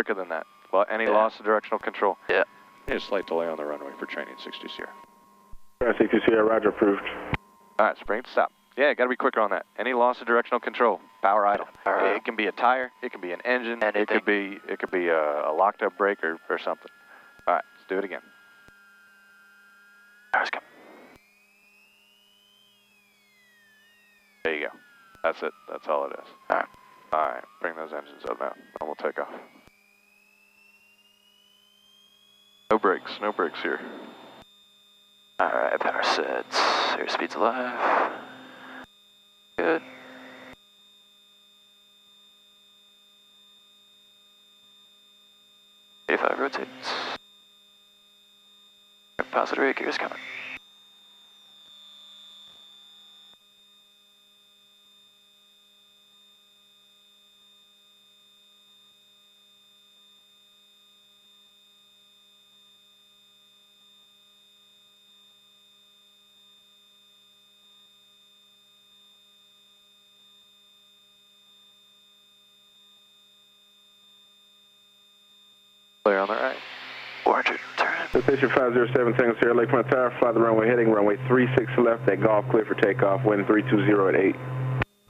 quicker than that. Well, any loss of directional control? Yeah. A slight delay on the runway for training 62 Sierra. 62 Sierra, roger, approved. All right, spring, stop. Yeah, got to be quicker on that. Any loss of directional control, power idle. It can be a tire, it can be an engine, it could be a locked up brake or something. All right, let's do it again. Power's coming. There you go. That's it. That's all it is. All right. All right, bring those engines up now, and we'll take off. No brakes here. All right, power sets. Airspeed's alive. Good. B55 rotates. Positive rear gear's coming. Clear on the right. 400, turn. Station 507, Tango Sierra, Lakefront Tower, fly the runway heading, runway 36 left at Golf, clear for takeoff, wind 320 at 8.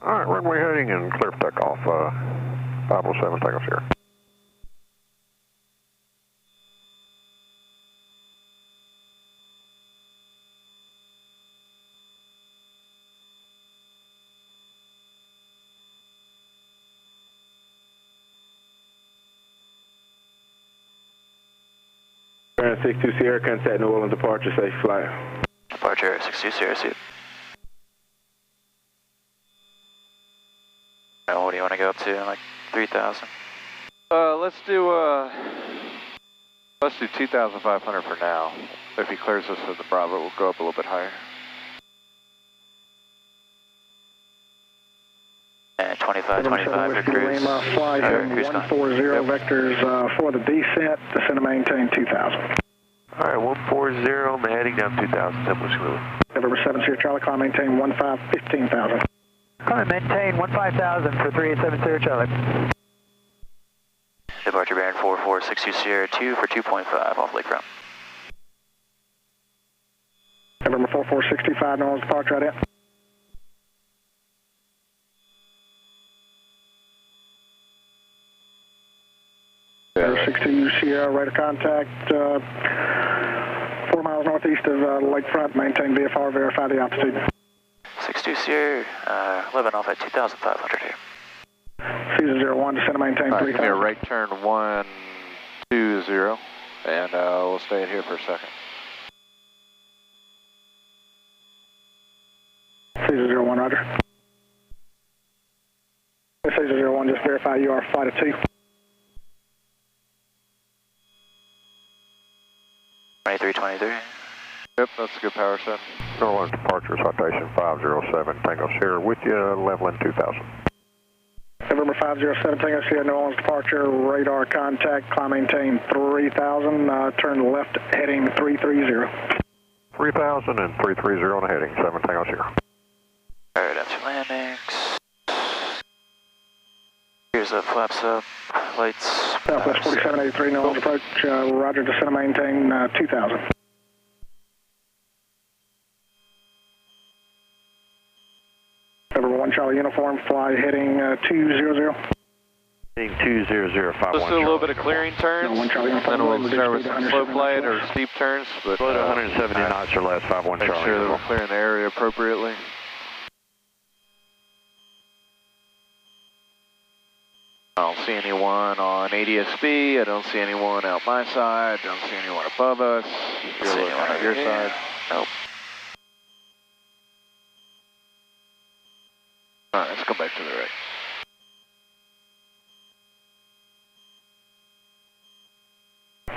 All right, runway heading and clear for takeoff, 507, Tango Sierra. Baron 62 Sierra, contact New Orleans departure, safe flight. Departure 62 Sierra, see it. What do you want to go up to, like 3,000? Let's do 2,500 for now. If he clears us for the Bravo, we'll go up a little bit higher. And 25 for cruise. Fly heading 140 vectors for the descent, descend and maintain 2,000. All right, 140, I'm heading down 2,000, tempo smooth. November 7 Sierra Charlie, climb maintain 15,000. Climb maintain 15,000 for 387 Sierra Charlie. Departure Baron 4462 Sierra 2 for 2.5 off lakefront. November 4465, New Orleans departure, right in. November 62 Sierra, radar contact, 4 miles northeast of lakefront, maintain VFR, verify the altitude. 62 Sierra, 11 off at 2,500 here. Caesar 01, descend and maintain 3,000. Give me a right turn 120, and we'll stay here for a second. Caesar 01, roger. Caesar 01, just verify you are flight of 2. 2323. Yep, that's a good power set. New Orleans departure, citation 507, Tango Sierra with you, leveling 2,000. November 507, Tango Sierra, New Orleans departure, radar contact, climb maintain 3,000, turn left heading 330. 3,000 and 330 on the heading, 7 Tango Sierra. Alright, after landings. Gears up, flaps up, lights. Southwest 4783, New Orleans approach, roger, descend and maintain 2,000. November 1 Charlie uniform, fly heading 200. Heading 20051. Let's do a little bit of clearing turns, No, 1 Charlie then uniform, we'll start with some slow flight or steep turns. But Slow to 170 knots or less, 51 make Charlie. sure that we're clearing the area appropriately. I don't see anyone on ADSB, I don't see anyone out my side, don't see anyone above us. You're looking at your side. Nope. Alright, let's go back to the right.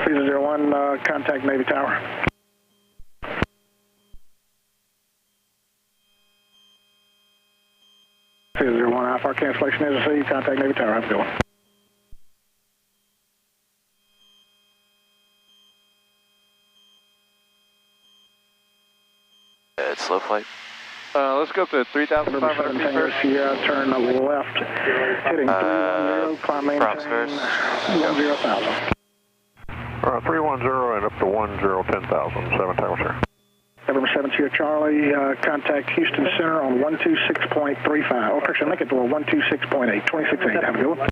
Caesar 01, contact Navy Tower. Caesar 01, how far cancellation is to see, contact Navy Tower, have a good one. It's slow flight. Let's go up to 3,500 feet first. Sierra, turn left, heading 310, climb maintain 10,000. 310 and up to 10,10,000, 7 Tango Sierra. November 7 Sierra Charlie, contact Houston Center on 126.35. Oh, correction, make it to 126.8, 26.8, have a good one.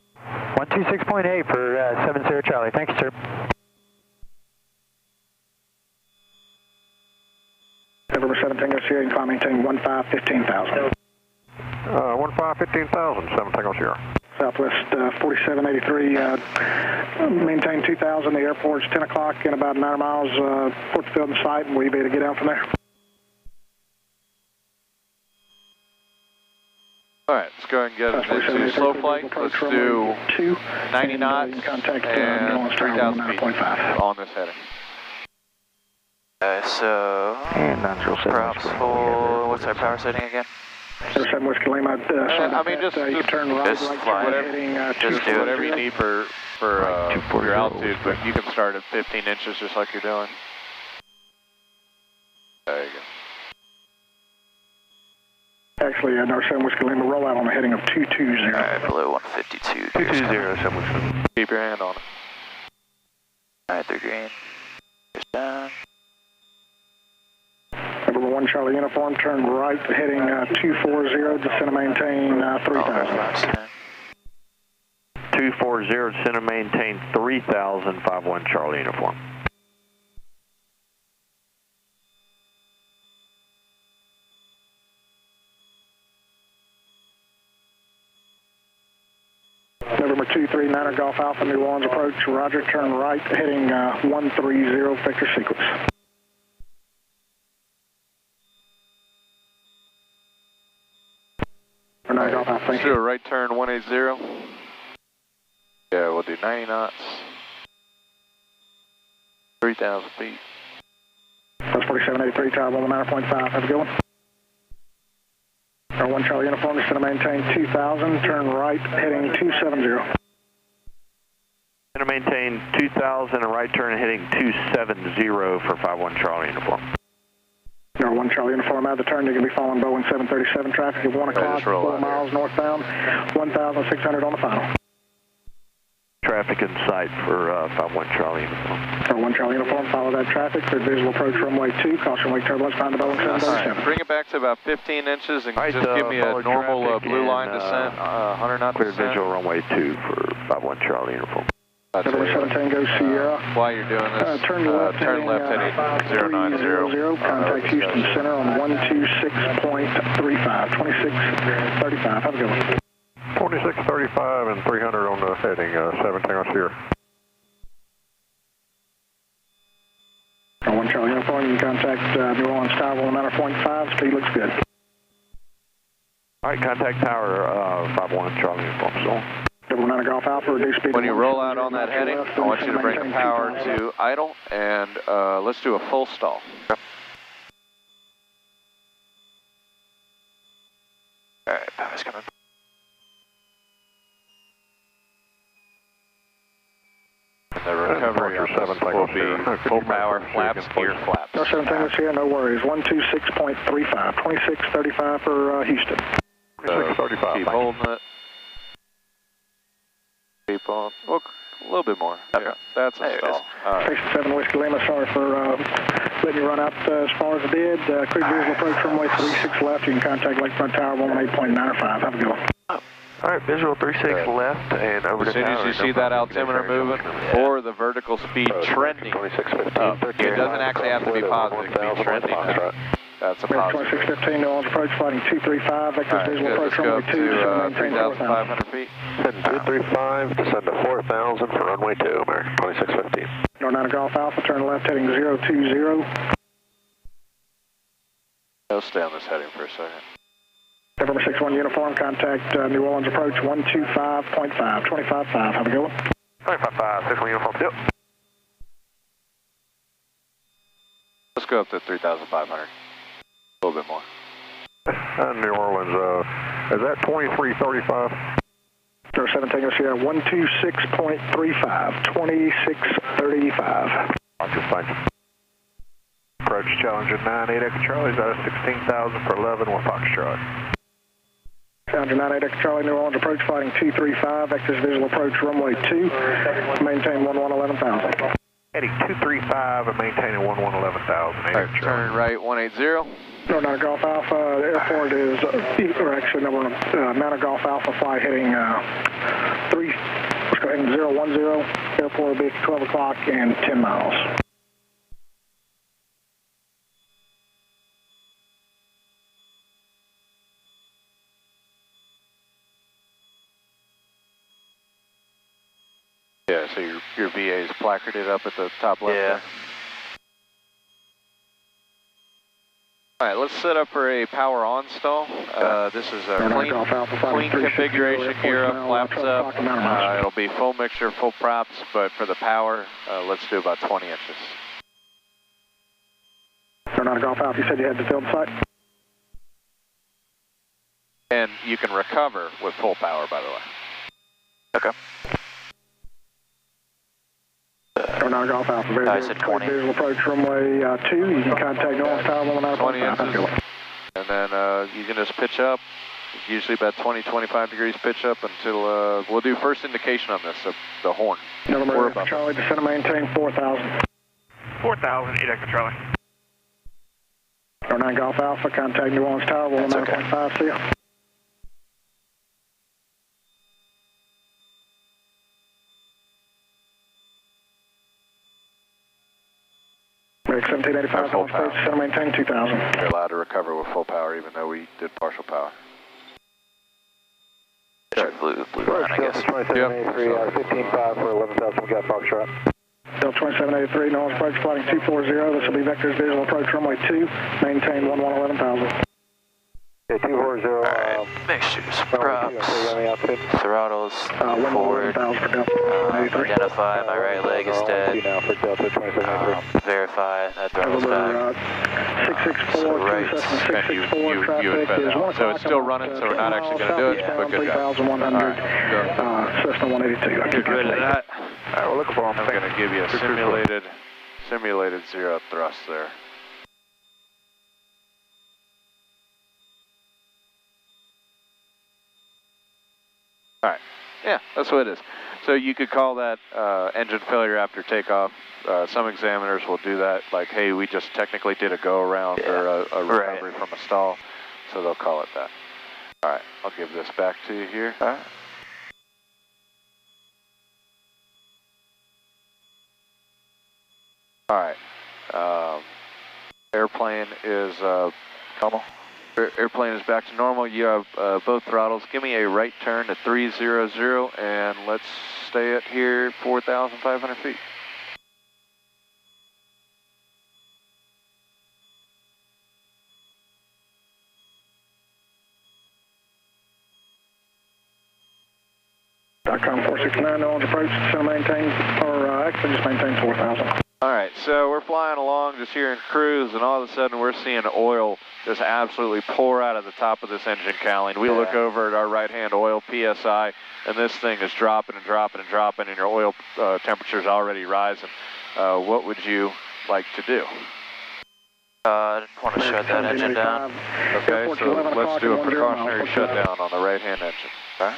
126.8 for 7 Sierra Charlie, thank you, sir. November 7 Tango Sierra, climb maintain 15,000. 15,000, 7 Tango Sierra. Southwest 4783, maintain 2,000. The airport's 10 o'clock in about 9 miles, port the field in sight, and we'll be able to get out from there. All right, let's go ahead and get into slow flight. Let's do 90 knots and 3,000 feet on this heading. So, props for, what's our power setting again? 7 Whiskey Lima, I mean, just turn right, just fly. Whatever you need for your altitude, but you can start at 15 inches just like you're doing. There you go. Actually, no, 7 Whiskey Lima, roll out on a heading of 220. Alright, below 152. 220, 7 Whiskey. Keep your hand on it. Alright, they're green. Just down. Number 1 Charlie uniform, turn right, heading 240, descend and maintain 3,000. 240, descend and maintain 3,000, 51 Charlie uniform. November 239er Golf Alpha, New Orleans approach, roger, turn right, heading 130, vector sequence. Let's do a right turn 180. Yeah, we'll do 90 knots. 3,000 feet. That's 4783, tower 1.5, have a good one. Our 1 Charlie uniform, just going to maintain 2,000, turn right, heading 270. Going to maintain 2,000 and right turn heading 270 for 51 Charlie uniform. Our 1 Charlie uniform, out of the turn, you're going to be following Boeing 737 traffic at 1 o'clock, 4 miles northbound, 1,600 on the final. Traffic in sight for 51 Charlie uniform. Our 1 Charlie uniform, follow that traffic, clear visual approach runway 2, caution wake turbulence, find the Boeing 737. Bring it back to about 15 inches and just give me a normal blue line descent, 100 knot clear descent. visual runway 2 for 51 Charlie uniform. Number 17 goes Sierra. While you're doing this, turn left heading 090. Contact Houston Center on 126.35, 2635. Have a good one. 2635 and 300 on the heading 7 Tango Sierra. 1 Charlie uniform, you can contact New Orleans Tower on 9.5. Speed looks good. All right, contact tower 51 Charlie uniform. So. Golf Alpha, reduce speed. When you roll out on that heading, I want you to bring the power to idle, and let's do a full stall. Alright, power's coming. And the recovery on this will be full power, flaps, ear flaps. No 17 is here, no worries. 126.35, 2635 for Houston. 2635. Keep holding it. Keep on. Well, a little bit more. Yeah, that's a stall. Station 7 Whiskey Lima, sorry for letting you run out as far as it did. Clear visual approach runway 36 left. You can contact Lakefront Tower 118.95. Have a good one. All right, visual 36 left and over to tower. As soon as you see that altimeter moving or the vertical speed trending up, it doesn't actually have to be positive. It can be trending up. That's a positive. 2615, New Orleans approach, flighting 235, vector visual approach runway 2, descend maintain 3,500 feet. Descend 235, descend to 4,000 for runway 2, American 2615. North Golf Alpha, turn left heading 020. I'll stay on this heading for a second. November 61 uniform, contact New Orleans approach 125.5, 25.5, have a good one. 25.5, 61 uniform, yep. Let's go up to 3,500. A little bit more. New Orleans, is that 2335? Number 17 Sierra 126.35, 2635. Roger, thank you. Approach Challenger 98 Echo Charlie's out of 16,000 for 11 with Foxtrot. Challenger 98 Echo Charlie, New Orleans approach, flighting 235, vectors visual approach runway 2, maintain 11,000. Heading 235 and maintaining 11,000. Turn right 180. Niner Golf Alpha, the airport is, or actually, Niner Golf Alpha, fly heading 010, airport will be 12 o'clock and 10 miles. Yeah, so your VA is placarded up at the top left. Yeah. All right, let's set up for a power on stall. This is a clean configuration, gear up, flaps up. It'll be full mixture, full props, but for the power, let's do about 20 inches. Niner Golf Alpha, you said you had the field site? And you can recover with full power, by the way. Okay. Niner Golf Alpha, very I said 20. Visual approach runway 2. You can contact New Orleans Tower 20 inches. And then you can just pitch up. Usually about 20-25 degrees pitch up until we'll do first indication on this, the horn. November Charlie, descend and maintain 4,000. 4,000, 8 Echo Charlie. 09 Golf Alpha, contact New Orleans Tower 109.5, see ya. American 1785, full power. descend and maintain 2,000. You're allowed to recover with full power, even though we did partial power. Sure, blue line, I guess. 2783, 15.5 for 11,000, we got Foxtrot. Delta 2783, New Orleans approach, flighting 240, this will be vectors visual approach runway 2, maintain 11,000. Okay, 240. Alright, mixtures, props, throttles, forward, identify my right leg is dead, verify that throttle's back. 664, right. traffic is 1 So it's still running, so we're not actually going to do it, but good job. 3,100, Cessna 182. You're good at that. Alright, we're looking for them. I'm going to give you a simulated zero thrust there. All right, yeah, that's what it is. So you could call that engine failure after takeoff. Some examiners will do that, like, hey, we just technically did a go-around or a recovery from a stall, so they'll call it that. All right, I'll give this back to you here. All right. All right, airplane is normal. Airplane is back to normal. You have both throttles. Give me a right turn to 300 and let's stay at here 4,500 feet. .com 469, no one's approach, descend and maintain, or actually just maintain 4,000. All right, so we're flying along just here in cruise, and all of a sudden we're seeing oil just absolutely pour out of the top of this engine cowling. We look over at our right-hand oil PSI, and this thing is dropping and dropping and dropping, and your oil temperature is already rising. What would you like to do? I want to shut that engine down. Okay, so let's do a precautionary shutdown on the right-hand engine. All right.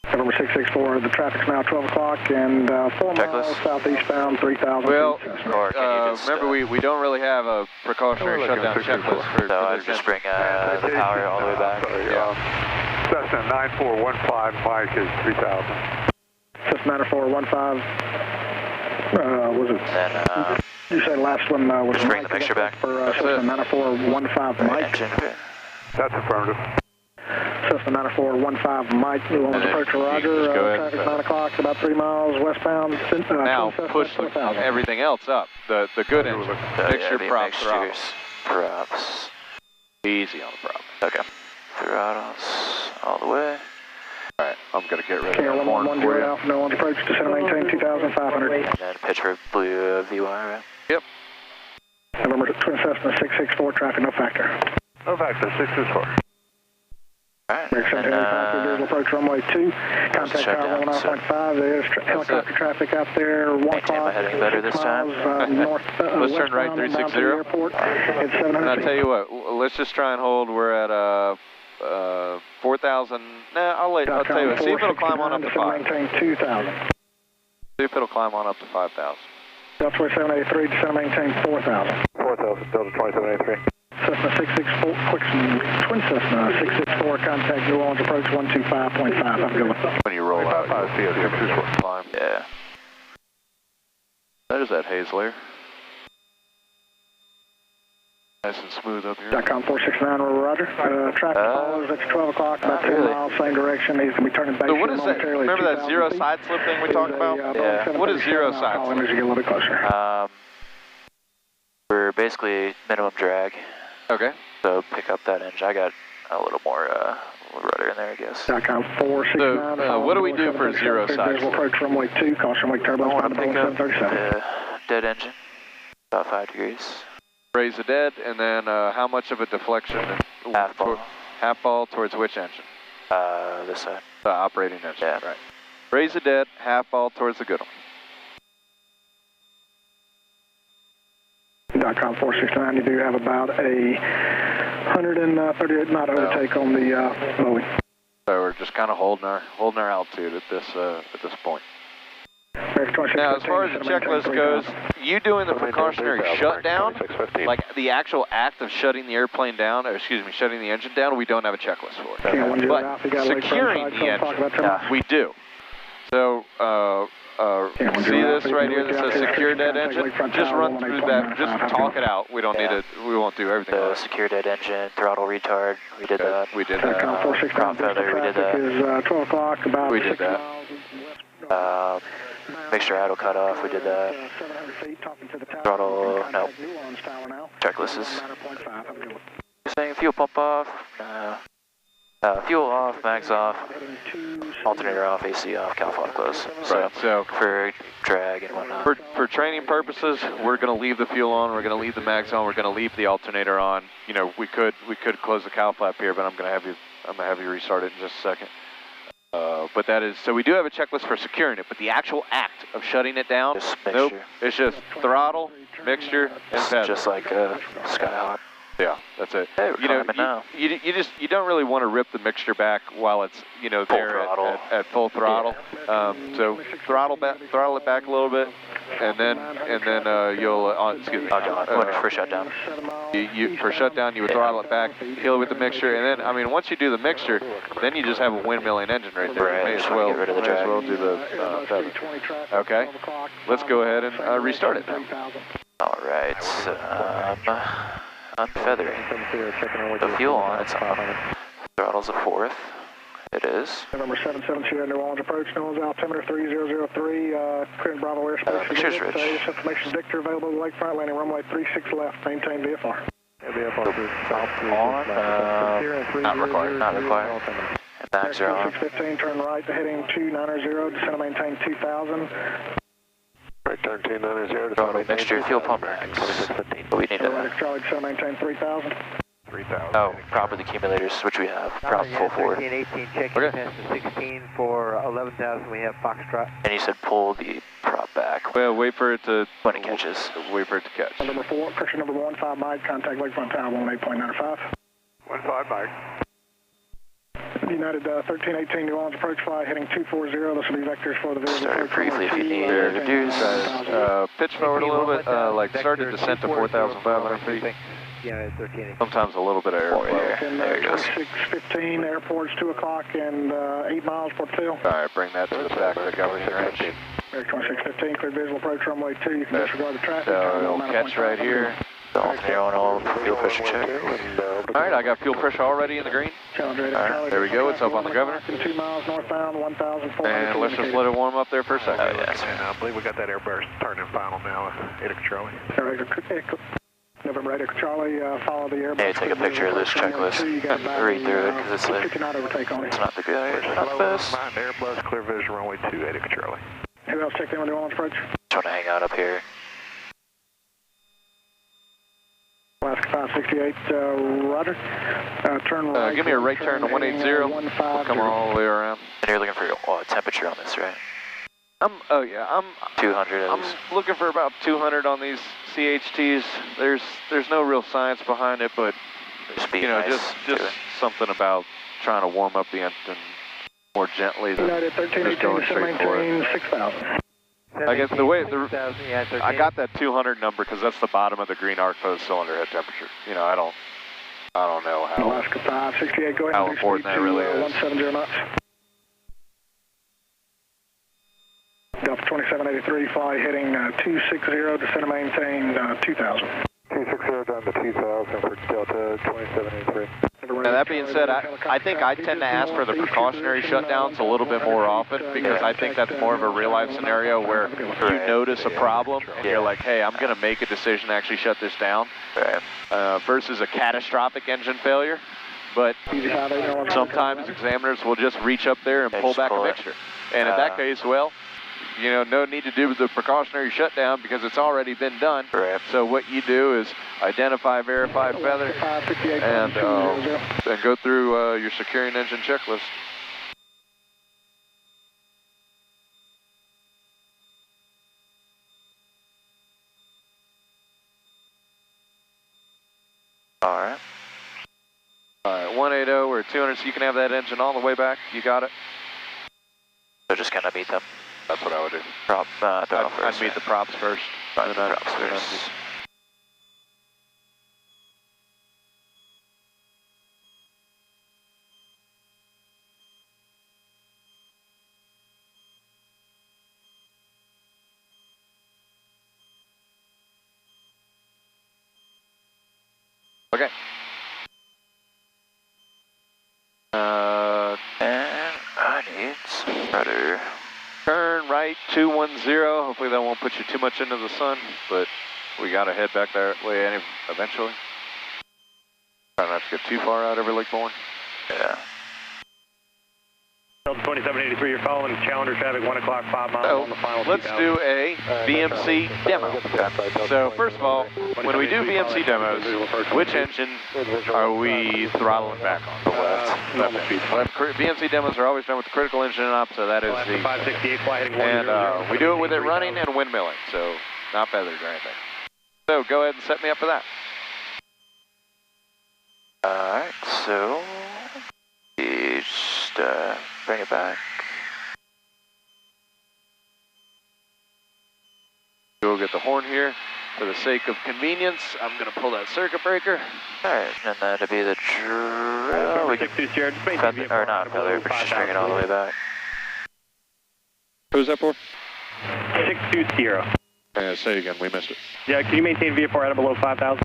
November 664, the traffic's now 12 o'clock and 4 miles southeastbound, 3,000 well, feet. remember we don't really have a precautionary shutdown checklist for So I just bring the power all the way back. Cessna 9415, Mike is 3,000. Cessna 9415, was it? Then, you said last one was just bring the mixture back. For Cessna 9415 Mike. Engine. That's affirmative. Cessna 9415 Mike, New Orleans approach, roger. Traffic's 9 o'clock, about 3 miles westbound. Now push everything else up. The good engine. Mixture, props, throttles. Props. Easy on the prop. Okay. Throttles all the way. All right, I'm going to get rid of the horn for you. Alpha, no one's approach, descend and maintain 2,500. And then pitch for blue VY, right? Yep. November Twin Cessna 664, traffic no factor. No factor, 664. Alright, American 1785, visual approach runway runway 2. Contact tower 19.5. There's helicopter traffic out there. 1 o'clock. Heading better this time. North. Let's turn right 360. Airport. It's 700 And I'll feet. tell you what, let's just try and hold. We're at 4,000. Nah, I'll tell you what, see if it'll climb on up to 5. Maintain 2,000. See if it'll climb on up to 5,000. Delta 783, descend maintain 4,000. 4,000, Delta 2783. Cessna 664, Twin Cessna 664, contact New Orleans approach 125.5. Have a good one. When you roll out, you climb. Yeah. That is that haze layer. Nice and smooth up here. .com 469, roger. Traffic follows at 12 o'clock, about 10 miles, same direction. He's going to be turning back. So what is that? Remember that zero side slip thing we talked about? Yeah. What is zero side slip? As you get a little bit closer. We're basically minimum drag. Okay. So pick up that engine. I got a little more rudder in there, I guess. .com 469. So what do we do for zero side Visual slip? approach runway 2, caution wake turbulence. I want to pick up 737. dead engine, about 5 degrees. Raise the dead, and then how much of a deflection? Half ball. Half ball towards which engine? This side. The operating engine. Yeah. Right. Raise the dead, half ball towards the good one. .com 469, you do have about a 138 knot overtake on the Boeing. So we're just kind of holding our altitude at this point. Now, as far as the checklist goes, you doing the precautionary shutdown, like the actual act of shutting the airplane down, or excuse me, shutting the engine down, we don't have a checklist for it. But securing the engine, we do. So, see this right here that says secure dead engine? Just run through that, just talk it out. We don't need it, we won't do everything. The secure dead engine, throttle retard, we did that. We did that. Prop feather, we did that. 12 o'clock, about we did that. Mixture idle cutoff, we did that. Throttle, no. Checklists. You're saying fuel pump off, fuel off, mags off, alternator off, AC off, calf off close. Right, so for drag and whatnot. For training purposes, we're going to leave the fuel on, we're going to leave the mags on, we're going to leave the alternator on. You know, we could close the cow flap here, but I'm going to have you restart it in just a second. But that is, so we do have a checklist for securing it, but the actual act of shutting it down, nope, it's just throttle, mixture, and feather. Just like Skyhawk. Yeah, that's it. Hey, you know, you don't really want to rip the mixture back while it's there at full throttle. So throttle it back a little bit, and then you'll excuse me. For shutdown. For shutdown, you would throttle it back, kill it with the mixture, and then once you do the mixture, then you just have a windmilling engine right there. Right. May as well do the feather. Okay, let's go ahead and restart it now. All right. Unfeathering. The fuel on, it's on. Throttle's a 4th. It is. November 772, New Orleans approach, New Orleans altimeter 3003, clearing Bravo airspace. Picture's rich. Information dictator available, lakefront, landing runway 36 left, maintain VFR. On, not required. And mags are on. 615, turn right to heading 290, descend and maintain 2000. Right, turn 290, Throttle, mixture, fuel pump mags. But we need to... Charlie, descend and maintain 3000. 3000. Oh, prop with accumulators, which we have. Prop full forward. 18, check okay. 16 for 11,000, we have Foxtrot. And you said pull the prop back. Well, wait for it to... When it catches. Wait for it to catch. Number 4, pressure number 15 Mike, contact lakefront tower 18.95. 15 Mike. United 1318 New Orleans approach fly heading 240. This will be vectors for the visual. Start briefly if you need to reduce. Pitch forward a little bit, like start to descent to 4,500 feet. Yeah, 13. Sometimes a little bit of airflow. There it goes. 2615 airport's 2 o'clock and 8 miles Port Phil. All right, bring that to the back of the governing range. 2615 clear visual approach runway 2. You can disregard the traffic. So it'll catch right here. The alternator on all fuel pressure check. All right, I got fuel pressure already in the green. All right, there we go. It's up on the governor. 2 miles northbound, 1,400. And let's just let it warm up there for a second. Oh, yes. And I believe we got that airburst turning final now. Echo Charlie. November 8 Charlie, follow the airburst. Hey, take a picture of this checklist. Read through it because it's like, it's not the good, not the best. Mind Airbus, clear vision, runway 2, Echo Charlie. Who else checked in with New Orleans approach? Just want to hang out up here. Alaska 5568, roger. Turn right. Give me a right turn to 180. We'll come all the way around. And you're looking for temperature on this, right? I'm 200. I'm looking for about 200 on these CHTs. There's no real science behind it, but just something about trying to warm up the engine more gently than just going straight for it. 6,000. I guess I got that 200 number because that's the bottom of the green arc post cylinder head temperature. I don't know Alaska 568, go ahead how and important that really is. 170 knots. Delta 2783, fly heading 260, descend and maintain 2,000. 260 down to 2,000 for Delta 2783. Now that being said, I think I tend to ask for the precautionary shutdowns a little bit more often because I think that's more of a real-life scenario where you notice a problem and you're like, hey, I'm going to make a decision to actually shut this down versus a catastrophic engine failure. But sometimes examiners will just reach up there and pull back a mixture. And in that case, well, no need to do the precautionary shutdown because it's already been done. Right. So what you do is identify, verify, feather, and go through your securing engine checklist. All right. All right, 180, we're at 200, so you can have that engine all the way back. You got it? So just kind of meet them. That's what I would do. I'd meet the props first. Props first. Okay. And I need some rudder. Turn right 210. Hopefully that won't put you too much into the sun, but we got to head back that way eventually. Try not to get too far out over Lake Bourne. Yeah. Delta 2783, you're following Challenger traffic, 1 o'clock, 5 miles on the final. Let's do a VMC demo. So first of all, when we do VMC demos, which engine are we throttling back on? The left. VMC demos are always done with the critical engine op, so that is the 568 fly heading 100. And we do it with it running and windmilling, so not feathered or anything. So go ahead and set me up for that. Alright, so just bring it back. We'll get the horn here. For the sake of convenience, I'm going to pull that circuit breaker. Alright, and that'll be the drill. We can feather, or not feather, but just bring it all the way back. Who's that for? 620. Say it again, we missed it. Yeah, can you maintain VFR at or below 5,000?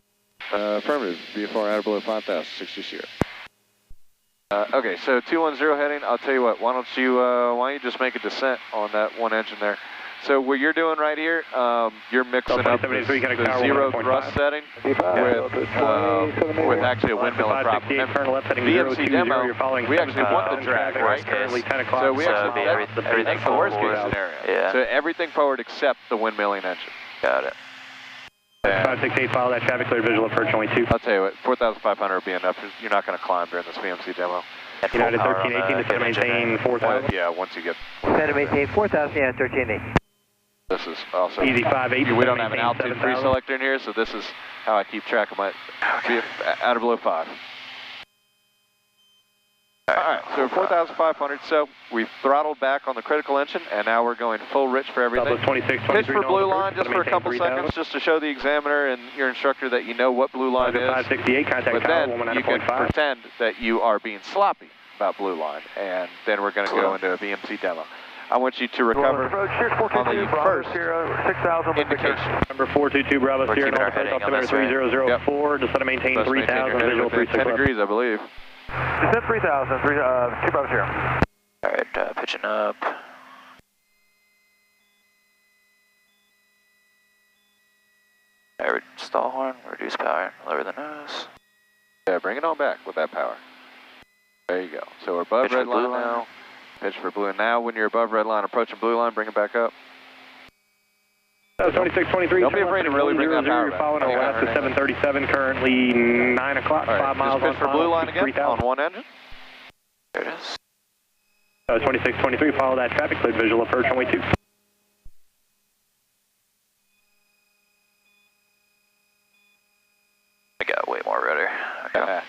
Affirmative, VFR at or below 5,000, 60. Okay, so 210 heading, I'll tell you what, why don't you just make a descent on that one engine there. So what you're doing right here, you're mixing up the zero thrust setting with actually a windmill and prop. VMC demo, we actually want the drag, right? So we actually, that's the worst case scenario. Yeah. So everything forward except the windmilling engine. Got it. 568, follow that traffic clear, visual approach only 2. I'll tell you what, 4,500 will be enough. You're not going to climb during this VMC demo. United 1318 to maintain 4,000. Yeah, once you get... Set to maintain 4,000, yeah, 1380. This is also... Easy 5-8. We don't have an altitude pre-selector in here, so this is how I keep track of my... Out of below 5. Alright, so 4,500, so we've throttled back on the critical engine, and now we're going full rich for everything. Pitch for blue line just for a couple seconds, just to show the examiner and your instructor that you know what blue line is. 568, contact but then you can pretend that you are being sloppy about blue line, and then we're going to go into a VMC demo. I want you to recover on the first indication. Number 422 Bravo Sierra, North altimeter 3004, descend to maintain 3,000, visual 10 degrees, I believe. Descent 3,000, 2 Bravo Sierra. Alright, pitching up. Alright, stall horn, reduce power, lower the nose. Yeah, bring it on back with that power. There you go. So we're above red line now. Pitch for blue. Now when you're above red line, approaching blue line, bring it back up. 2623. Don't be afraid to really bring that power You're back. following Alaska 737, currently 9 o'clock, All right, 5 miles on just pitch for blue line again 3,000. on one engine. There it is. 2623, follow that traffic, cleared visual approach runway 2. I got way more rudder. Okay.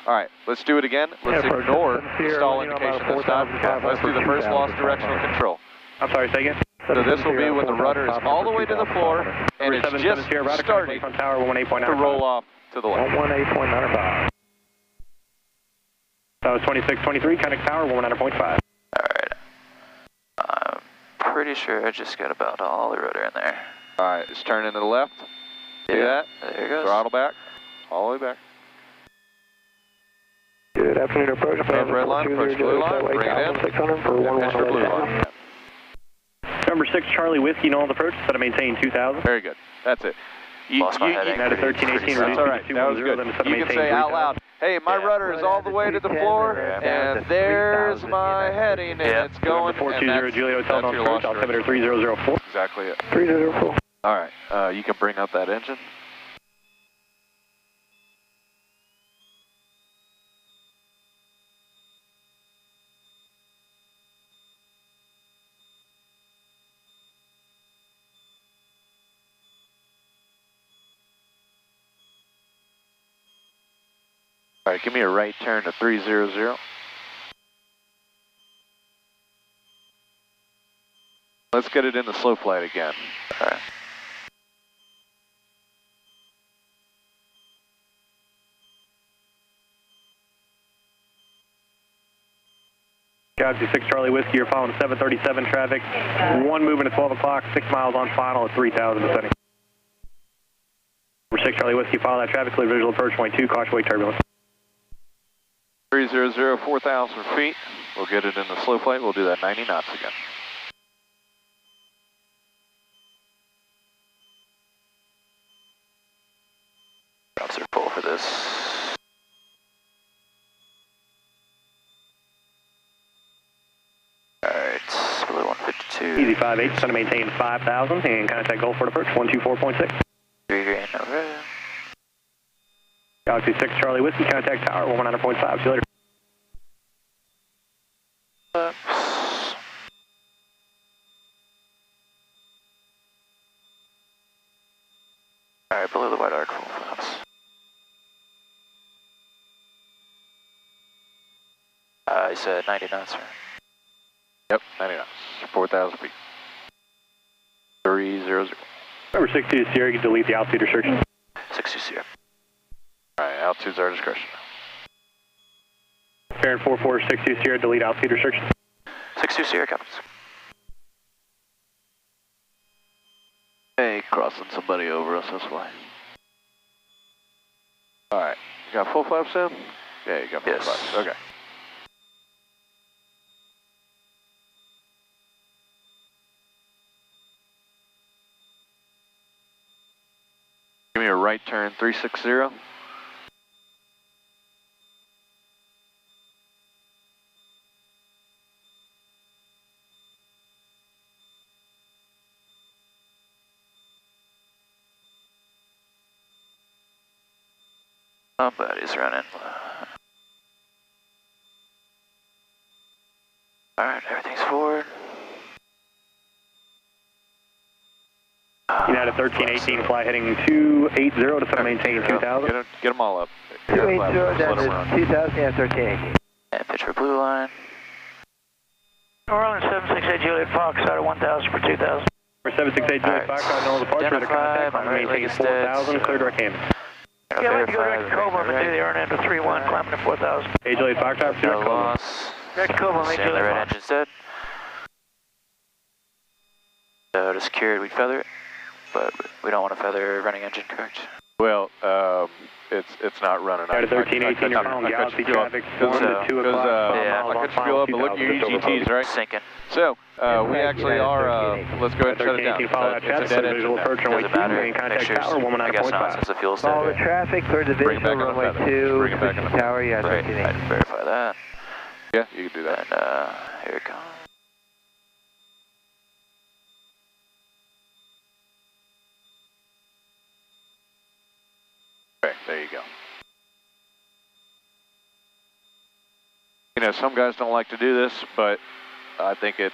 All right, let's do it again. Let's ignore the stall indication this time. Let's do the first lost directional control. I'm sorry, say again? So this will be when the rudder is all the way to the floor and it's just starting to roll off to the left. 118.95. That was 2623, connect tower, 119.5. Alright. I'm pretty sure I just got about all the rudder in there. All right, just turn into the left. See that? There it goes. Throttle back. All the way back. Good afternoon, approach. Red line, approach blue line, bring it in. 600 for And pitch for blue 1111. line. Number 6, Charlie Whiskey, null approach, set to maintain 2,000. Very good. That's it. Lost my heading. At a 1318, That's all right. That was good. You can say out loud, hey, my rudder is all the way to the floor, and there's my heading, and it's going, and that's Juliet Hotel, your lost altimeter 3004. Exactly it. 304. All right, you can bring up that engine. All right, give me a right turn to 300. Let's get it in the slow flight again. All right. Galaxy 6 Charlie Whiskey, you're following 737 traffic. One movement at 12 o'clock, 6 miles on final at 3,000 descending. Number 6 Charlie Whiskey, follow that traffic, clear visual approach, point 2, caution wake turbulence. 300, 4,000 feet. We'll get it in the slow flight. We'll do that 90 knots again. Drops are full for this. Alright, blue 152. Easy 58, set to maintain 5,000 and contact Gulf Port approach 124.6. 3 green, no red. Galaxy 6 Charlie Whiskey, contact tower 119.5. See you later. Alright, below the white arc, full flaps. I said 90 knots, sir. Yep, 90 knots, 4,000 feet. 300. Number 62 Sierra, you can delete the altitude restriction. 62 Sierra. All right, altitude's our discretion. Baron 4462 Sierra, delete altitude restriction. 62 Sierra, copies. Hey, crossing somebody over us this way. All right, you got full flaps in? Yeah, you got full flaps. Okay. Give me a right turn, 360. Somebody's running. Alright, everything's forward. United 1318, fly heading 280 to set to maintain 2,000. Get them all up. 280 down to 2,000, yeah, 1318. And pitch for blue line. New Orleans 768 Juliet Fox, out of 1,000 for 2,000. For 768 Juliet Fox, no departure to contact, maintain 4,000, clear direct canyon. Yeah, let's go direct to Cobra and do the RNAV to 3-1, climbing to 4,000. Hey Juliet Fox, pursuit No Cobra. loss. Direct to Cobra, make Stand the Juliet red Fox. engine's dead. So to secure it, we'd feather it, but we don't want to feather running engine, correct? Well, it's not running. United 1318, you're following Galaxy traffic, 1 to 2 o'clock, yeah, I cut you feel up, but look at your EGTs, right? Sinking. So, we actually are, let's go ahead and shut it down. 1318, follow that It's a traffic, dead engine visual now. approach runway 2, Doesn't matter. main contact Make sure, tower, I guess not, since the fuel's Follow the there. traffic, clear the Bring it visual, back on the runway feather. 2, Bring it back on the tower, yeah, Right, 1318. I can verify that. Yeah, you can do that. And here it comes. Yeah, some guys don't like to do this, but I think it,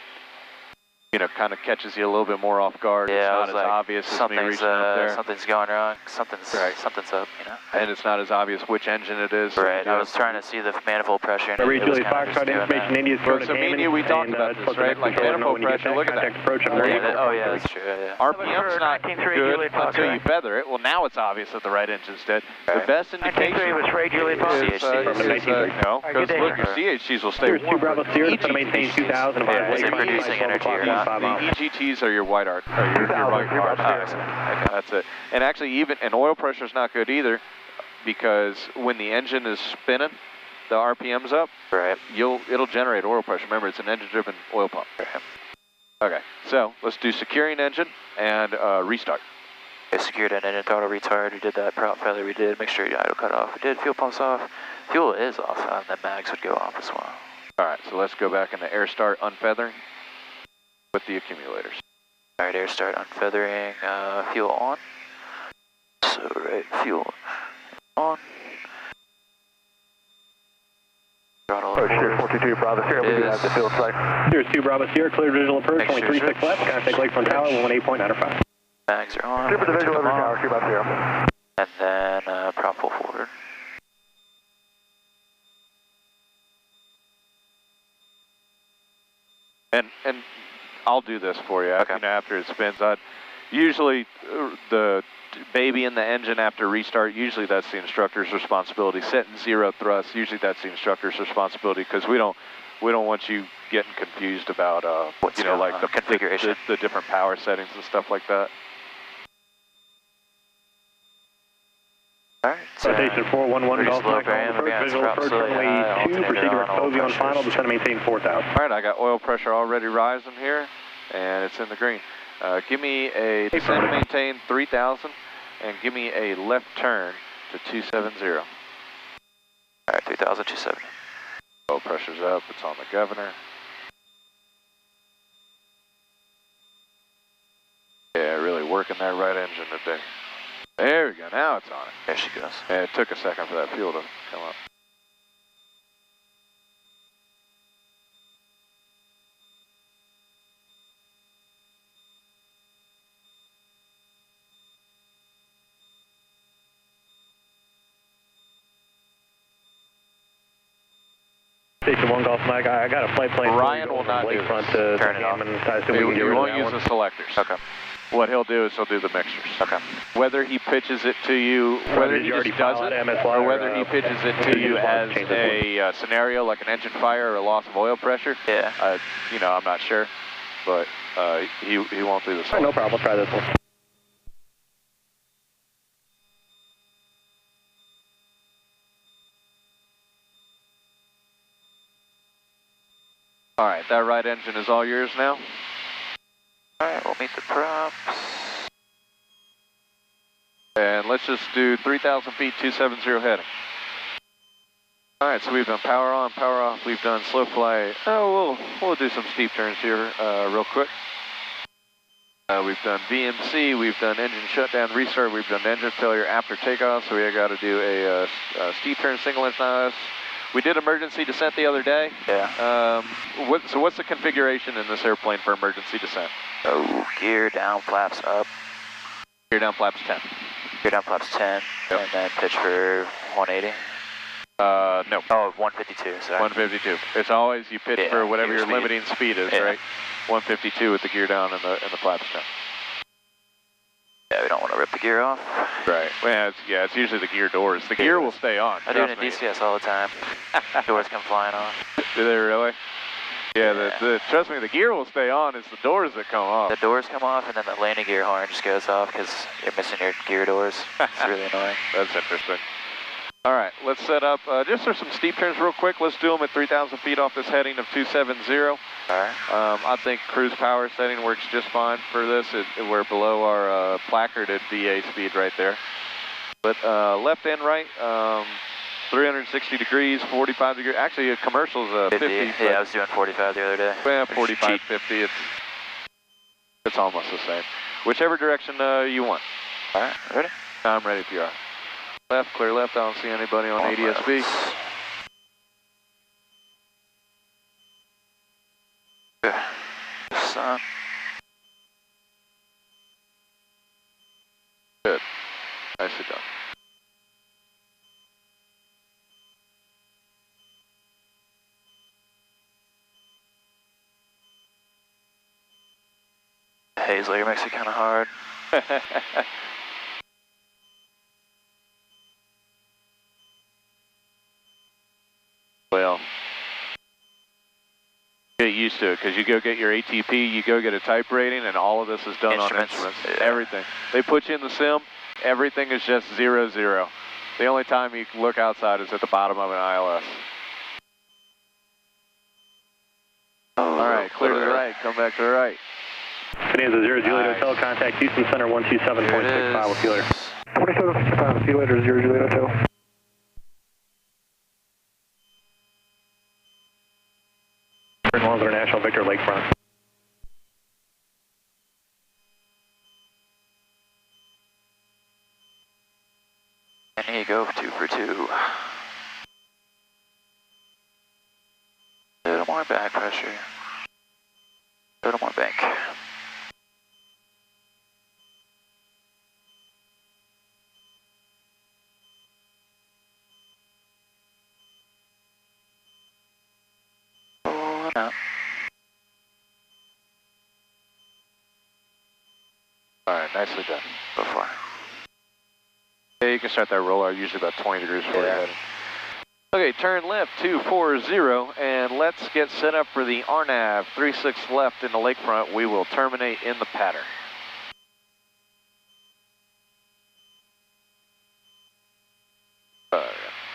you know, kind of catches you a little bit more off guard. Yeah, it's not as obvious as me reaching up there. Something's going wrong. Something's up, you know. And it's not as obvious which engine it is. Right. I was trying to see the manifold pressure. And Julie Foxtrot information. India's well, so me and you, we talked about this, right? Like manifold pressure. Look at that. Oh yeah, that's true. Yeah. RPM's not good until you feather it. Well, now it's obvious that the right engine's dead. The best indication is no, because look, your CHGs will stay warm. 2 Bravo Sierra to maintain 2,000. Producing energy or not. The EGTs are your white arc, or your white arc. That's it. And actually, and oil pressure's not good either, because when the engine is spinning, the RPM's up. Right. It'll generate oil pressure. Remember, it's an engine-driven oil pump. Right. Okay. So let's do securing engine and restart. Okay, secured engine, throttle retard. We did that. Prop feather. We did. Make sure your idle cut off. We did. Fuel pumps off. Fuel is off. The mags would go off as well. All right. So let's go back into air start unfeathering with the accumulators. All right, air start unfeathering, fuel on. So, right, fuel on. Throttle. Oh, Sierra 42 Bravo Sierra, we do have the field site. Here's 2 Bravo Sierra, clear visual approach, only 36 left, contact Lakefront Tower, 118.95. Mags are on. Super the visual over tower, 2 Bravo Sierra. And then, prop full forward. And I'll do this for you. Okay. You know, after it spins. Usually the baby in the engine after restart, usually that's the instructor's responsibility. Setting 0 thrust, usually that's the instructor's responsibility, because we don't want you getting confused about what's, you know, like the configuration, the different power settings and stuff like that. Alright, Station 411 Golf Mike, visual approach, runway 2, proceed to Exposure on final, descend to maintain 4,000. Alright, I got oil pressure already rising here, and it's in the green. Give me a descend to maintain 3,000, and give me a left turn to 270. Alright, 3,000, 270. Oil pressure's up, it's on the governor. Yeah, really working that right engine today. There we go, now it's on it. There she goes. Yeah, it took a second for that fuel to come up. Station 1 Golf Mike, I got a flight plan. Ryan will not do Lakefront this. Turn it off. You won't use the selectors. Okay. What he'll do is he'll do the mixtures. Okay. Whether he pitches it to you, whether he just does it, or whether he pitches it to you as a scenario like an engine fire or a loss of oil pressure, yeah. You know, I'm not sure, but he won't do the selectors. No problem, I'll try this one. All right, that right engine is all yours now. All right, we'll meet the props. And let's just do 3,000 feet, 270 heading. All right, so we've done power on, power off. We've done slow fly. Oh, we'll do some steep turns here real quick. We've done VMC. We've done engine shutdown, restart. We've done engine failure after takeoff. So we got to do a steep turn, single inch. We did emergency descent the other day. Yeah. So what's the configuration in this airplane for emergency descent? Oh, gear down, flaps up. Gear down, flaps 10. Gear down, flaps 10, yep. And then pitch for 180. No. Oh, 152, sorry. 152. It's always you pitch for whatever your limiting speed is, right? 152 with the gear down and the flaps 10. Yeah, we don't want to rip the gear off. Right. Well, it's usually the gear doors. The gear will stay on. I do it in DCS all the time. Doors come flying off. Do they really? Yeah, trust me, the gear will stay on. It's the doors that come off. The doors come off, and then the landing gear horn just goes off because you're missing your gear doors. It's really annoying. That's interesting. All right, let's set up, just for some steep turns real quick. Let's do them at 3,000 feet off this heading of 270. All right. I think cruise power setting works just fine for this. We're below our placarded VA speed right there. But left and right, 360 degrees, 45 degrees. Actually, a commercial's 50. Yeah, I was doing 45 the other day. Well, 45, 50. It's almost the same. Whichever direction you want. All right, ready? I'm ready if you are. Left, clear left. I don't see anybody on ADSB. Hazley, makes it kind of hard. Well, get used to it, because you go get your ATP, you go get a type rating, and all of this is done on instruments. Yeah. Everything. They put you in the sim, everything is just 0, 0. The only time you can look outside is at the bottom of an ILS. All right, clear to the right, come back to the right. Bonanza 0 Juliet Hotel, contact Houston Center 127.65 with you later. 27.65, see you later, 0 Juliet Hotel. Long International, Victor Lakefront. And here you go, 2 for 2. A little more back pressure. A little more bank. Pulling up. All right, nicely done. So far. Yeah, you can start that roller, usually about 20 degrees before you're heading. Okay, turn left 240, and let's get set up for the RNAV 36 left in the lakefront. We will terminate in the pattern.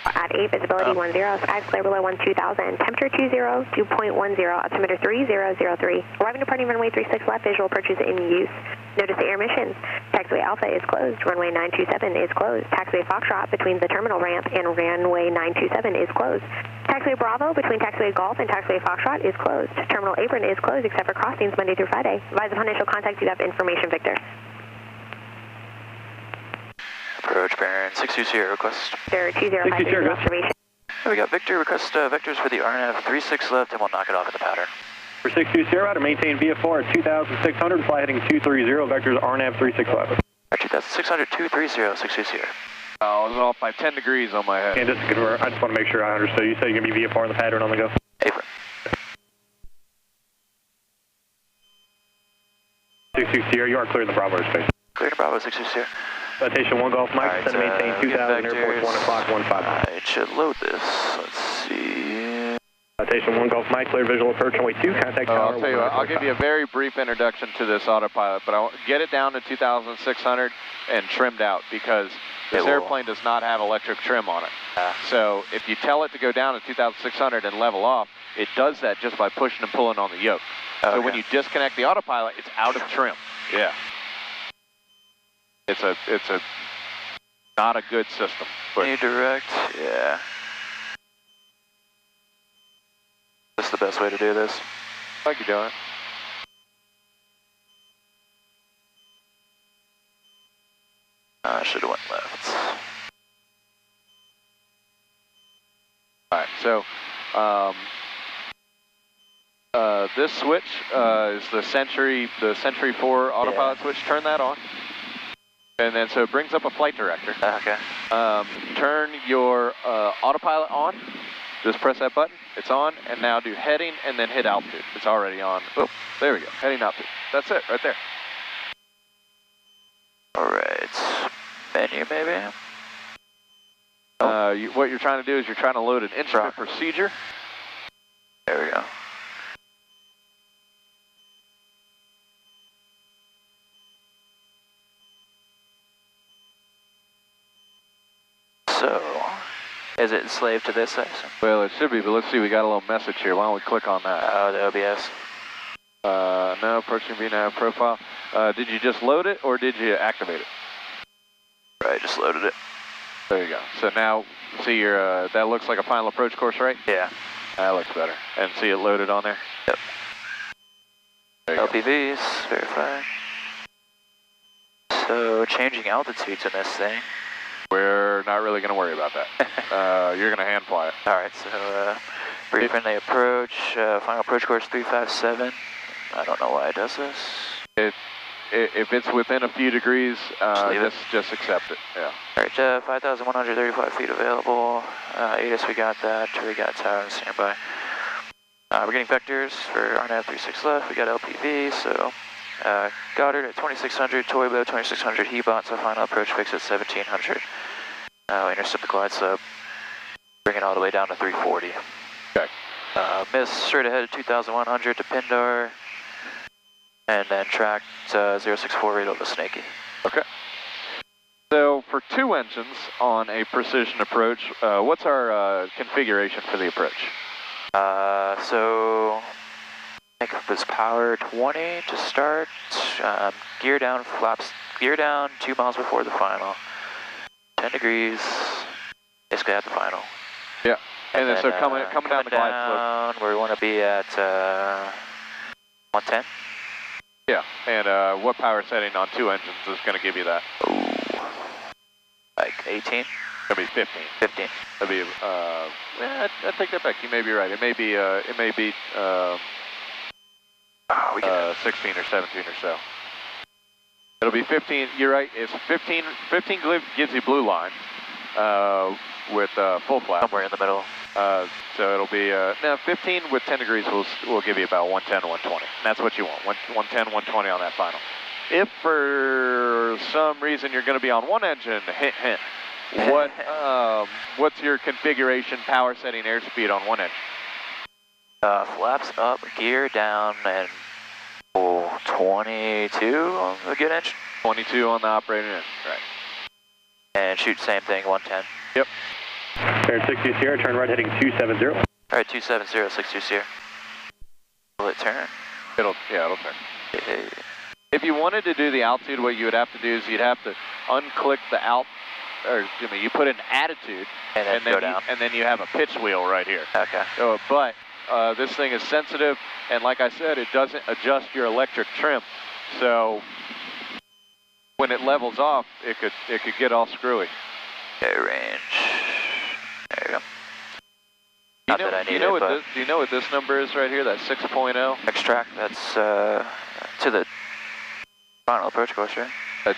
At 8, visibility 10, skies clear below 12,000, temperature 20, 2.10, altimeter 3003. Arriving departing runway 36 left, visual approaches in use. Notice the air missions. Taxiway Alpha is closed, runway 927 is closed. Taxiway Foxtrot between the terminal ramp and runway 927 is closed. Taxiway Bravo between Taxiway Golf and Taxiway Foxtrot is closed. Terminal Apron is closed except for crossings Monday through Friday. Advise upon initial contact, you have information, Victor. Approach Baron 620, request. Victor 2053, observation. We got Victor, request vectors for the RNAV 36 left, and we'll knock it off in the pattern. For 620, out to maintain VFR at 2,600, fly heading 230, vectors RNAV 36 left. 2,600, 230, 620. Oh, I was off by 10 degrees on my head. And just to confirm, I just want to make sure I understood. You said you're going to be VFR in the pattern on the go? Apron. 660, you are clear in the Bravo airspace. Clear to Bravo 620. Citation 1 Golf Mike, right, send maintain 2,000, airport 1 o'clock, 15. It should load this. Let's see. Citation 1 Golf Mike, clear visual approach, runway 2, contact tower. I'll tell you what, I'll give you a very brief introduction to this autopilot, but I'll get it down to 2,600 and trimmed out, because this airplane does not have electric trim on it. So if you tell it to go down to 2,600 and level off, it does that just by pushing and pulling on the yoke. Okay. So when you disconnect the autopilot, it's out of trim. Yeah. It's a not a good system. But Need direct, yeah. That's the best way to do this. like you're doing. I should have went left. All right, so this switch is the Century 4 autopilot switch. Turn that on. And then so it brings up a flight director. Okay. Turn your autopilot on. Just press that button. It's on. And now do heading and then hit altitude. It's already on. Oh, there we go. Heading altitude. That's it right there. All right. Menu maybe? What you're trying to do is you're trying to load an instrument procedure. There we go. So, is it enslaved to this section? Well, it should be, but let's see. We got a little message here. Why don't we click on that? Oh, the OBS. No, approaching VNAV profile. Did you just load it or did you activate it? Right, just loaded it. There you go. So now, see your, that looks like a final approach course, right? Yeah. That looks better. And see it loaded on there? Yep. There you LPVs, verify. So, changing altitudes in this thing. We're not really going to worry about that. You're going to hand fly it. Alright, so brief friendly approach, final approach course 357. I don't know why it does this. If it's within a few degrees, just accept it. Yeah. Alright, 5,135 feet available. ATIS, we got that. We got tower on standby. We're getting vectors for RNAV 36 left. We got LPV, so Goddard at 2600, Toibo 2600, Hebot, so final approach fix at 1700. Intercept the glide sub, bring it all the way down to 340. Okay. Miss straight ahead at 2100 to Pindar, and then track 064 radar to Snaky. Okay. So for 2 engines on a precision approach, what's our configuration for the approach? So Takeoff is power 20 to start, gear down, flaps, gear down 2 miles before the final, 10 degrees, basically at the final. Yeah, and then so coming down the glide slope. Where we want to be at 110. Yeah, and what power setting on 2 engines is going to give you that? Ooh, like 18? That'd be 15. 15. That'd be, I take that back. You may be right. It may be 16 or 17 or so. It'll be 15. You're right. It's 15. 15 gives you blue line with full flap. Somewhere in the middle. So it'll be now 15 with 10 degrees will give you about 110, 120. And that's what you want. 110, 120 on that final. If for some reason you're going to be on 1 engine, hint, hint. What's your configuration, power setting, airspeed on 1 engine? Flaps up, gear down, and 22 on the good engine. 22 on the operating engine, right. And shoot same thing, 110. Yep. Baron 62 Sierra, turn right heading 270. All right, 270, 62 Sierra. Will it turn? It'll turn. If you wanted to do the altitude, what you would have to do is you'd have to unclick the or excuse me, you put in attitude, and then go down. And then you have a pitch wheel right here. Okay. But this thing is sensitive, and like I said, it doesn't adjust your electric trim. So when it levels off, it could get all screwy. Okay, range. There you go. Do you know what this number is right here? That 6.0. Extract. That's to the final approach course, right?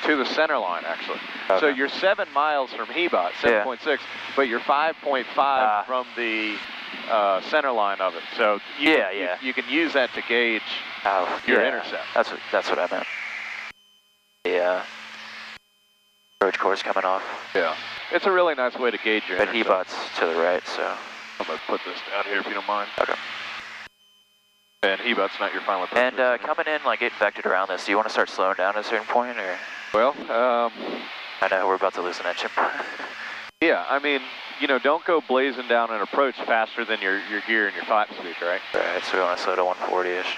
To the center line, actually. Okay. So you're 7 miles from Hebot, 7.6, but you're 5.5 from the center line of it. So you can use that to gauge your intercept. That's what I meant. The approach course coming off. Yeah, it's a really nice way to gauge your intercept. But Hebot's to the right, so. I'm going to put this down here if you don't mind. Okay. And Hebot's not your final approach. And coming in, like getting vectored around this, do you want to start slowing down at a certain point, or? Well, I know we're about to lose an engine. Yeah, I mean, don't go blazing down an approach faster than your gear and your flap speed, right? Right, so we want to slow to 140-ish.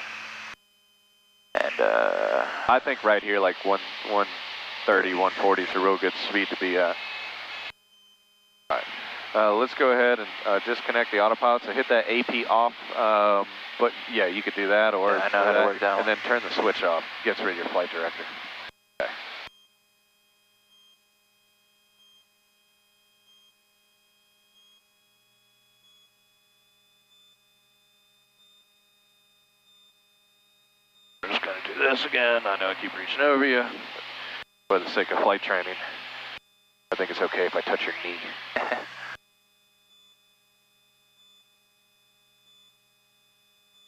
And I think right here, like 130, 140 is a real good speed to be at. All right. Let's go ahead and disconnect the autopilot. So hit that AP off, but yeah, you could do that, or I know how to work that and then turn the switch off. Gets rid of your flight director. Okay. We're just gonna do this again. I know I keep reaching over you, but for the sake of flight training, I think it's okay if I touch your knee.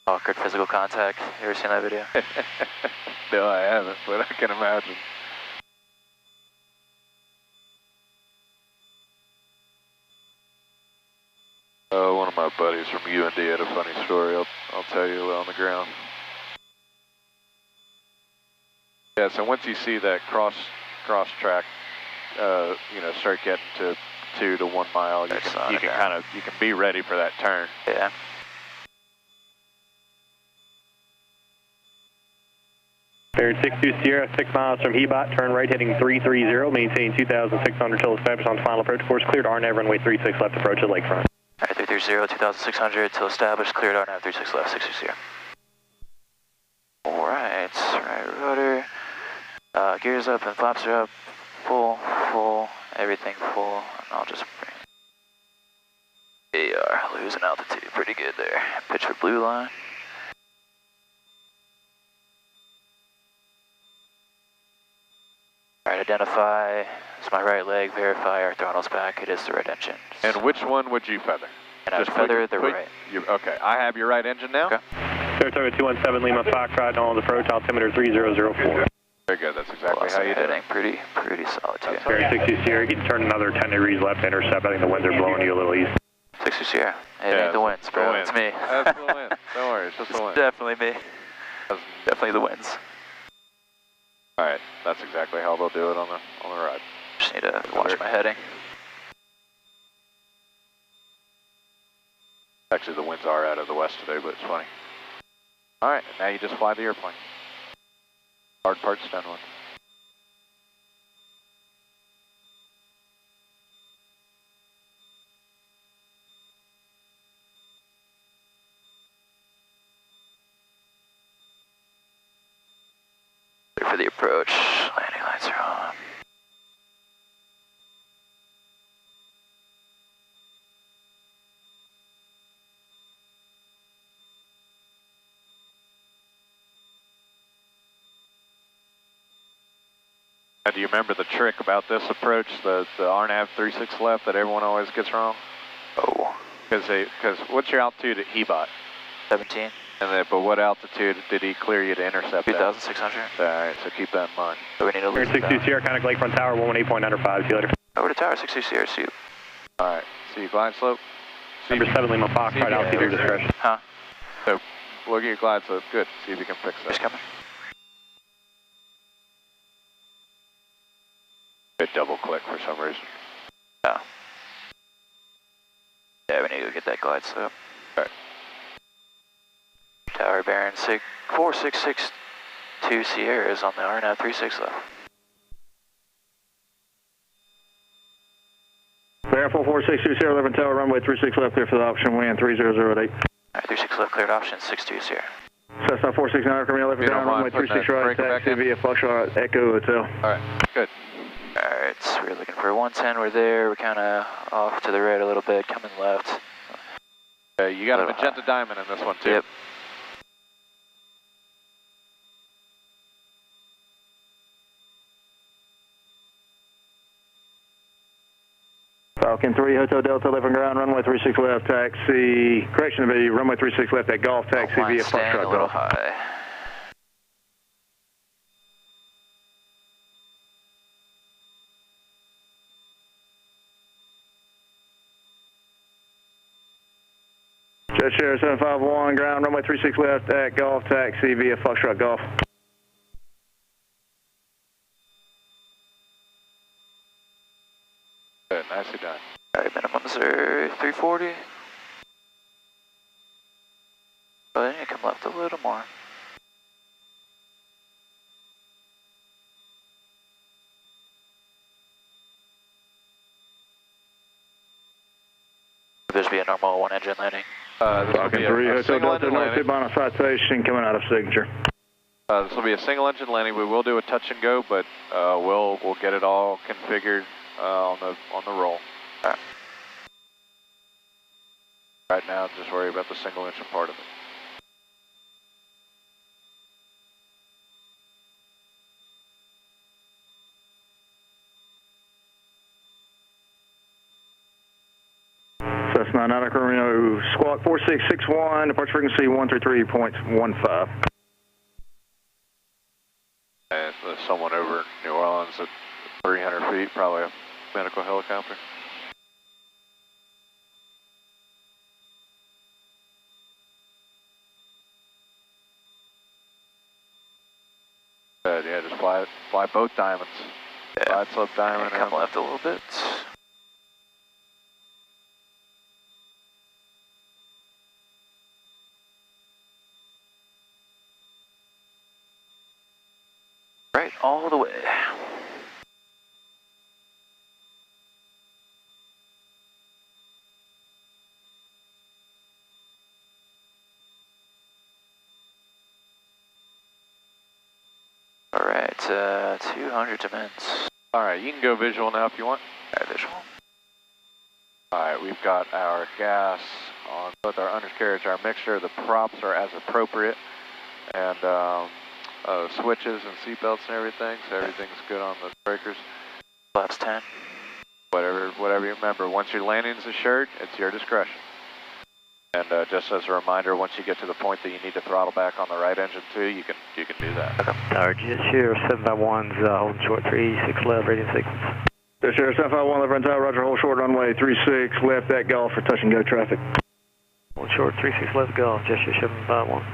Awkward physical contact. You ever seen that video? No, I haven't, but I can imagine. One of my buddies from UND had a funny story. I'll tell you on the ground. Yeah, so once you see that cross track, start getting to 2 to 1 mile, you can be ready for that turn. Yeah. Baron 62 Sierra, 6 miles from Hebot, turn right heading 330, maintain 2,600 till established on final approach course, cleared RNAV runway 36 left approach at lakefront. All right, 330, 2,600 till established, cleared RNAV 36 left, 60. All right, rudder, gears up and flaps are up, full, everything full, and I'll just bring. We are losing altitude pretty good there. Pitch for blue line. All right, identify, it's my right leg, verify our throttle's back, it is the right engine. And which one would you feather? And I would feather the right. Okay, I have your right engine now. Okay. Saratoga 217 Lima Foxtrot on approach, altimeter 3004. Very good, that's exactly how you did it. Pretty solid too. Baron 60 Sierra, you can turn another 10 degrees left to intercept. I think the winds are blowing you a little east. 60 Sierra. It ain't the winds, bro. It's me. That's the wind. Don't worry, it's just the wind. Definitely me. Definitely the winds. Alright, that's exactly how they'll do it on the ride. Just need to watch my heading. Actually, the winds are out of the west today, but it's funny. Alright, now you just fly the airplane. Hard part's done with. For the approach, landing lights are on. Now, do you remember the trick about this approach, the RNAV 36 left that everyone always gets wrong? Oh. Because what's your altitude at Hebot? 17. And then, but what altitude did he clear you to intercept? 2,600. Alright, so keep that in mind. So we need to lose 62 Sierra, contact Lakefront Tower, 118.95, see you later. over to tower, 60 Sierra, see you. Alright, see you glide slope. Number 7 Lima Foxtrot, altitude discretion. Huh? So, look at your glide slope, good. See if you can fix that. Just coming. It double click for some reason. Oh. Yeah, we need to go get that glide slope. Alright. Tower Baron 4662 Sierra is on the RNAV 36 left. Baron 4462 Sierra 11 Tower, runway 36 left, clear for the option, wind 3008. Alright, 36 left, cleared option, 62 Sierra. Cessna 469, coming 11 down, runway 36 right, taxi via Foxtrot Echo Hotel. Alright, good. Alright, so we're looking for 110, we're there, we're kind of off to the right a little bit, coming left. You got a magenta diamond in this one too. Yep. Falcon 3, Hotel Delta 11 ground, runway 36 left, taxi, correction to be runway 36 left at Golf, taxi via Foxtrot a little Golf. high. Jet Share 751, ground, runway 36 left at Golf, taxi via Foxtrot Golf. Good, nicely done. Alright, minimums are 340. But I need to come left a little more. There's be a normal one engine landing. Falcon 3, Hotel Delta North on a citation coming out of signature. This will be a single engine landing. We will do a touch and go, but we'll get it all configured on the roll. Alright. Right now, just worry about the single engine part of it. Cessna 9 Reno Squawk 4661, departure frequency 133.15. And there's someone over New Orleans at 300 feet, probably a medical helicopter. Yeah, just fly both diamonds. Yeah. Glide slope diamond. Come left a little bit. Right, all the way. Alright, 200 to mints. Alright, you can go visual now if you want. Alright, visual. Alright, we've got our gas on both our undercarriage, our mixture. The props are as appropriate. And switches and seatbelts and everything, so everything's good on the breakers. Flaps 10. Whatever you remember. Once your landing's assured, it's your discretion. And just as a reminder, once you get to the point that you need to throttle back on the right engine too, you can do that. Okay. Tower Sierra 751's holding short 36 left, radio sequence. Sierra 751 left run tower, roger, hold short runway 36 left at Golf for touch and go traffic. Hold short 36 left Golf, Sierra 751.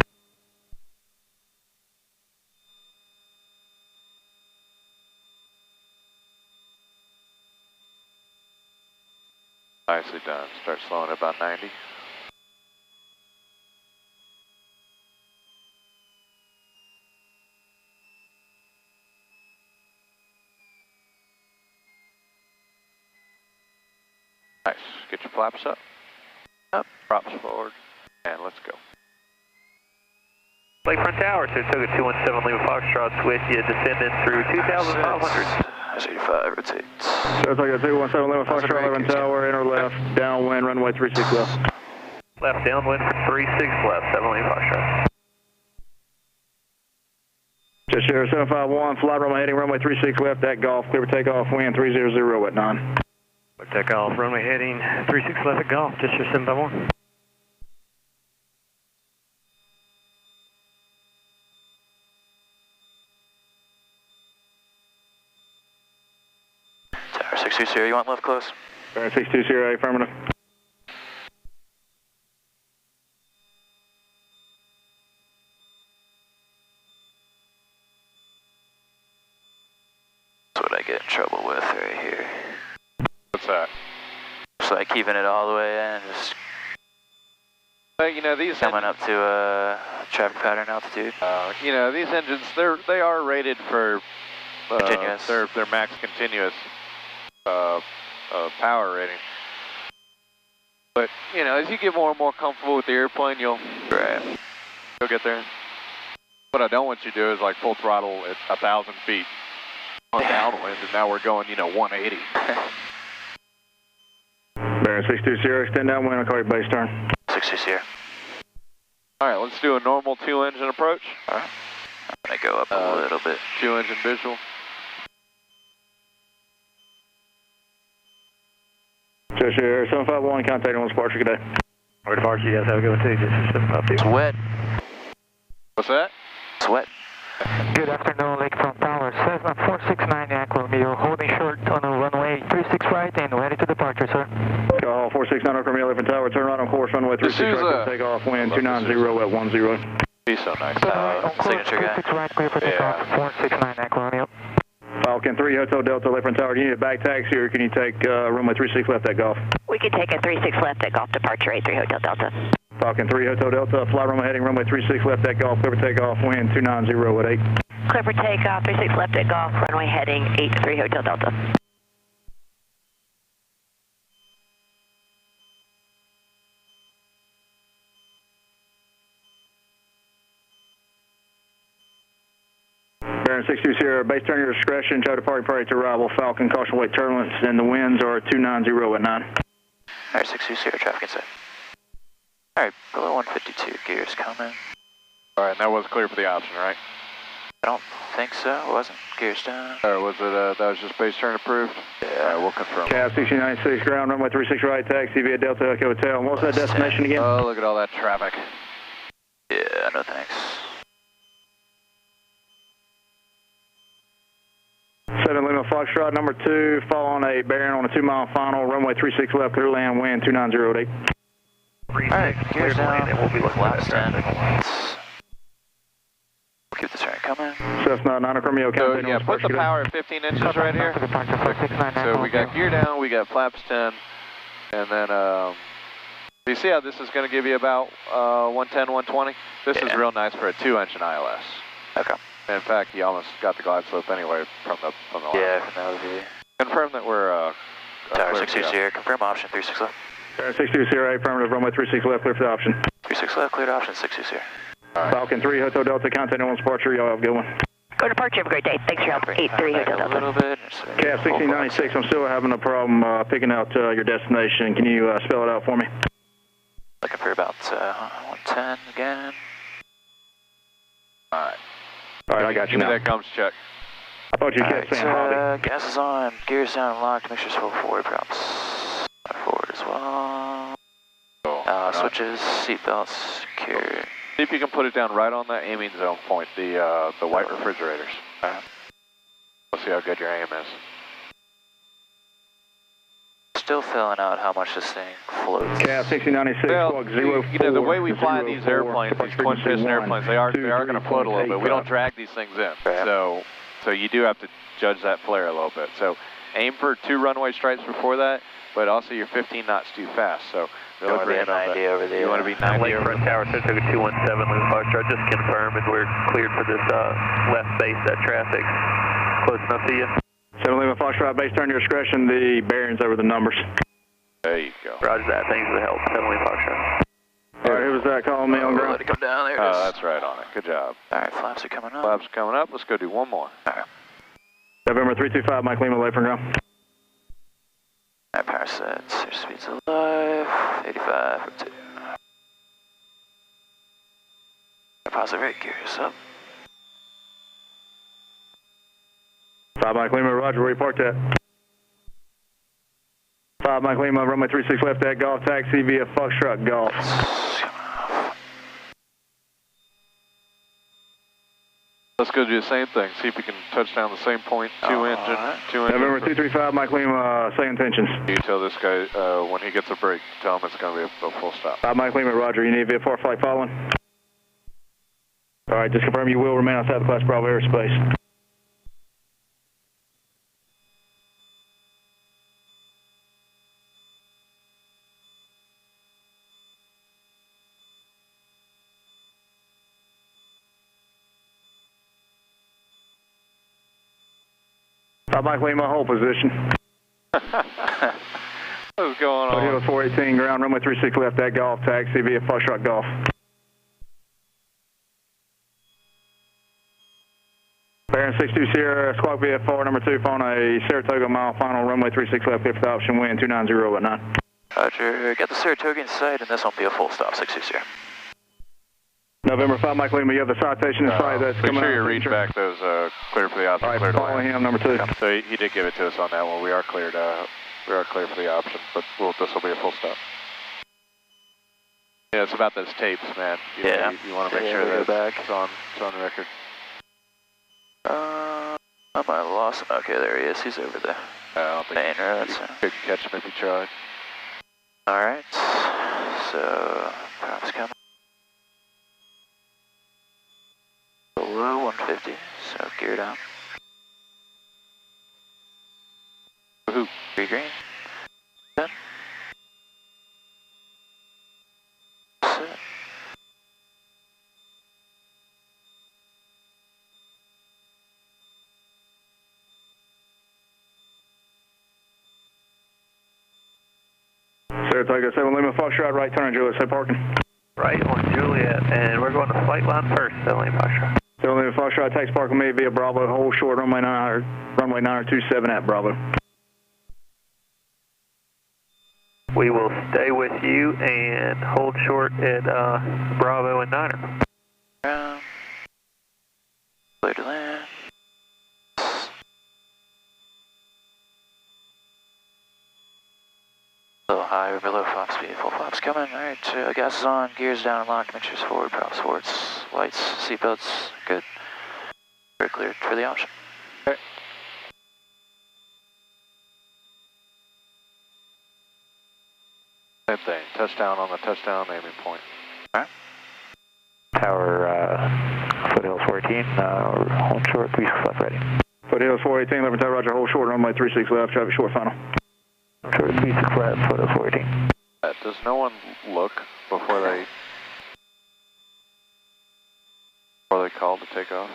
Nicely done. Start slowing at about 90. Nice. Get your flaps up. Up. Props forward. And let's go. Lakefront Tower, Saratoga 217 Lima Foxtrot with you, descending through 2,500. 85, rotate. Saratoga 217 Lima Foxtrot, Lakefront Tower, enter left, downwind, runway 36 left. Left downwind for 36 left, 7 Lima Foxtrot. Sierra 751, flight runway heading runway 36 left at Golf, clear for takeoff, wind 300 at 9. Takeoff, runway heading 36 left at Golf, Sierra 751. Tower 620, you want left close? Tower 620, affirmative. That's what I get in trouble with right here. What's that? It's like keeping it all the way in, just you know, these coming up to traffic pattern altitude. You know, these engines, they are rated for continuous. Their max continuous power rating. But you know, as you get more and more comfortable with the airplane, you'll get there. What I don't want you to do is like full throttle at 1,000 feet on downwind, and now we're going, you know, 180. Baron 620, extend downwind, I'll call you base turn. 620. All right, let's do a normal 2-engine approach. All right. I'm going to go up a little bit. 2-engine visual. Sierra 751, contact on departure, good day. Alright, departure, you guys have a good one too, Sierra 752. It's wet. What's that? It's wet. Good afternoon, Lakefront Tower 469 Aqua Romeo, holding short on the runway 36 right and ready to departure, sir. Call 469 Aqua Romeo, Lakefront Tower, turn right on course, runway 36 right, take off, wind 290 at 10. Be so nice. Signature guy. 36 right, clear for takeoff, 469 Aqua Romeo. Falcon 3 Hotel Delta, Lakefront Tower, do you need a back taxi or can you take runway 36 left at Golf? We could take a 36 left at Golf departure 83 Hotel Delta. Falcon 3 Hotel Delta, flight runway heading runway 36 left at Golf, clear for takeoff, wind 290 at 8. Clear for takeoff, 36 left at Golf, runway heading 83 Hotel Delta. Baron 620, base turn your discretion, show departing prior to arrival, Falcon, caution weight turbulence, and the winds are 290 at 9. Alright, 620, traffic inside. Alright, below 152, gears coming. Alright, that was clear for the option, right? I don't think so, it wasn't. Gears down. Or was it, that was just base turn approved? Yeah. Alright, we'll confirm. Cab 1696, ground runway 36 right, taxi via Delta Echo Hotel. And what's that destination again? Oh, look at all that traffic. Yeah, no thanks. 7 Lima Foxtrot, number 2, fall on a Baron on a 2-mile final, runway 36 left, clear land, wind 290 at 8. Alright, gears down, and we'll be looking at that. Keep the turn coming. Cessna 9 Romeo, So yeah, put the power at 15 inches right here. So we got gear down, we got flaps 10, and then you see how this is going to give you about 110, 120? This is real nice for a 2-engine ILS. Okay. In fact, you almost got the glide slope anyway from the Yeah, from the OV. Confirm that we're Tower 620, confirm option 36 left. Tower 620, affirmative, runway 36 left, clear for the option. 36 left, cleared option 620. Right. Falcon 3 Hotel Delta, contact on departure, y'all have a good one. Go departure, have a great day. Thanks for your help. 83 Hotel Delta. A little bit. Cab 1696, I'm still having a problem picking out your destination. Can you spell it out for me? Looking for about 110 again. Alright. Alright, I got you now. now. Give me that gums check. I thought you kept saying hobby. Gas is on, gears down and locked, make sure it's full forward props. Forward as well. Oh, So switches, seatbelts, secure. See if you can put it down right on that aiming zone point, the white refrigerators. Let's see how good your aim is. Still filling out how much this thing floats. Cap 6096, well, you know, the way we fly these airplanes, these twin piston airplanes, they are going to float a little bit. We don't drag these things in, so you do have to judge that flare a little bit. So aim for 2 runway stripes before that, but also you're 15 knots too fast. So you want to be 90 over there. You want to be 90 over Lakefront Tower, Saratoga 217, Lima Foxtrot, just confirm and we're cleared for this left base. That traffic close enough to you. 7 Lima Foxtrot, base turn to your discretion. The bearings over the numbers. There you go. Roger that. Thanks for the help. 7 Lima Foxtrot. All right, who was that calling me on ground? Let it come down there. Oh, that's right on it. Good job. All right, flaps are coming up. Flaps are coming up. Let's go do one more. All right. November 325, Mike Lima, late from ground. All right, power sets. Your speed's alive. 85 for 2. Positive rate, gears up. 5 Mike Lima, Roger, where you parked at? 5 Mike Lima, runway 36 left at Golf, taxi via Foxtrot Golf. Let's go do the same thing. See if we can touch down the same point. Two engine. November 235, Mike Lima, say intentions. You tell this guy when he gets a break, tell him it's going to be a full stop. 5 Mike Lima, Roger, you need VFR flight following. All right, just confirm you will remain outside the Class Bravo airspace. Mike Lima, hold position. What's going on? Hills 418, ground, runway 36 left at Golf, taxi via Foxtrot Golf. Baron 62 Sierra, squawk VFR number 2, phone a Saratoga mile final, runway 36 left, fifth option, wind 290 at 9. Roger, get the Saratoga in sight, and this won't be a full stop, 62 Sierra. November 5 Mike Lima, you have the citation in sight that's coming out. Make sure you read back those clear for the option. All right, cleared follow him, number 2. So he did give it to us on that one. We are cleared. We are clear for the option, but this will be a full stop. Yeah, it's about those tapes, man. You want to make sure that it's on record. I might have lost him. Okay, there he is. He's over there. I don't think you could catch him if you tried. All right. So props coming. Below 150, so gear down. Woohoo. 3 green. 10. Set. Saratoga 7 Lima, Foxtrot, right turn, Juliet, say parking. Right on Juliet, and we're going to flight line first, 7 Lima Foxtrot. 7 Lima Foxtrot, takes park with me via Bravo, hold short, runway 927 at Bravo. We will stay with you and hold short at Bravo and 9er. Ground. Clear to land. A little high or below flap speed, full flaps coming. Alright, gas is on, gears down and locked, mixtures forward, props forwards, lights, seatbelts, good. We're cleared for the option. Okay. Same thing, touchdown on the touchdown aiming point. Alright. Tower, Foothills 14, hold short, 36 left ready. Foothills 418, 11 Tower, Roger, hold short, runway 36 left, traffic short final. Short 36 left, Foothills 14. Does no one look before they call to take off?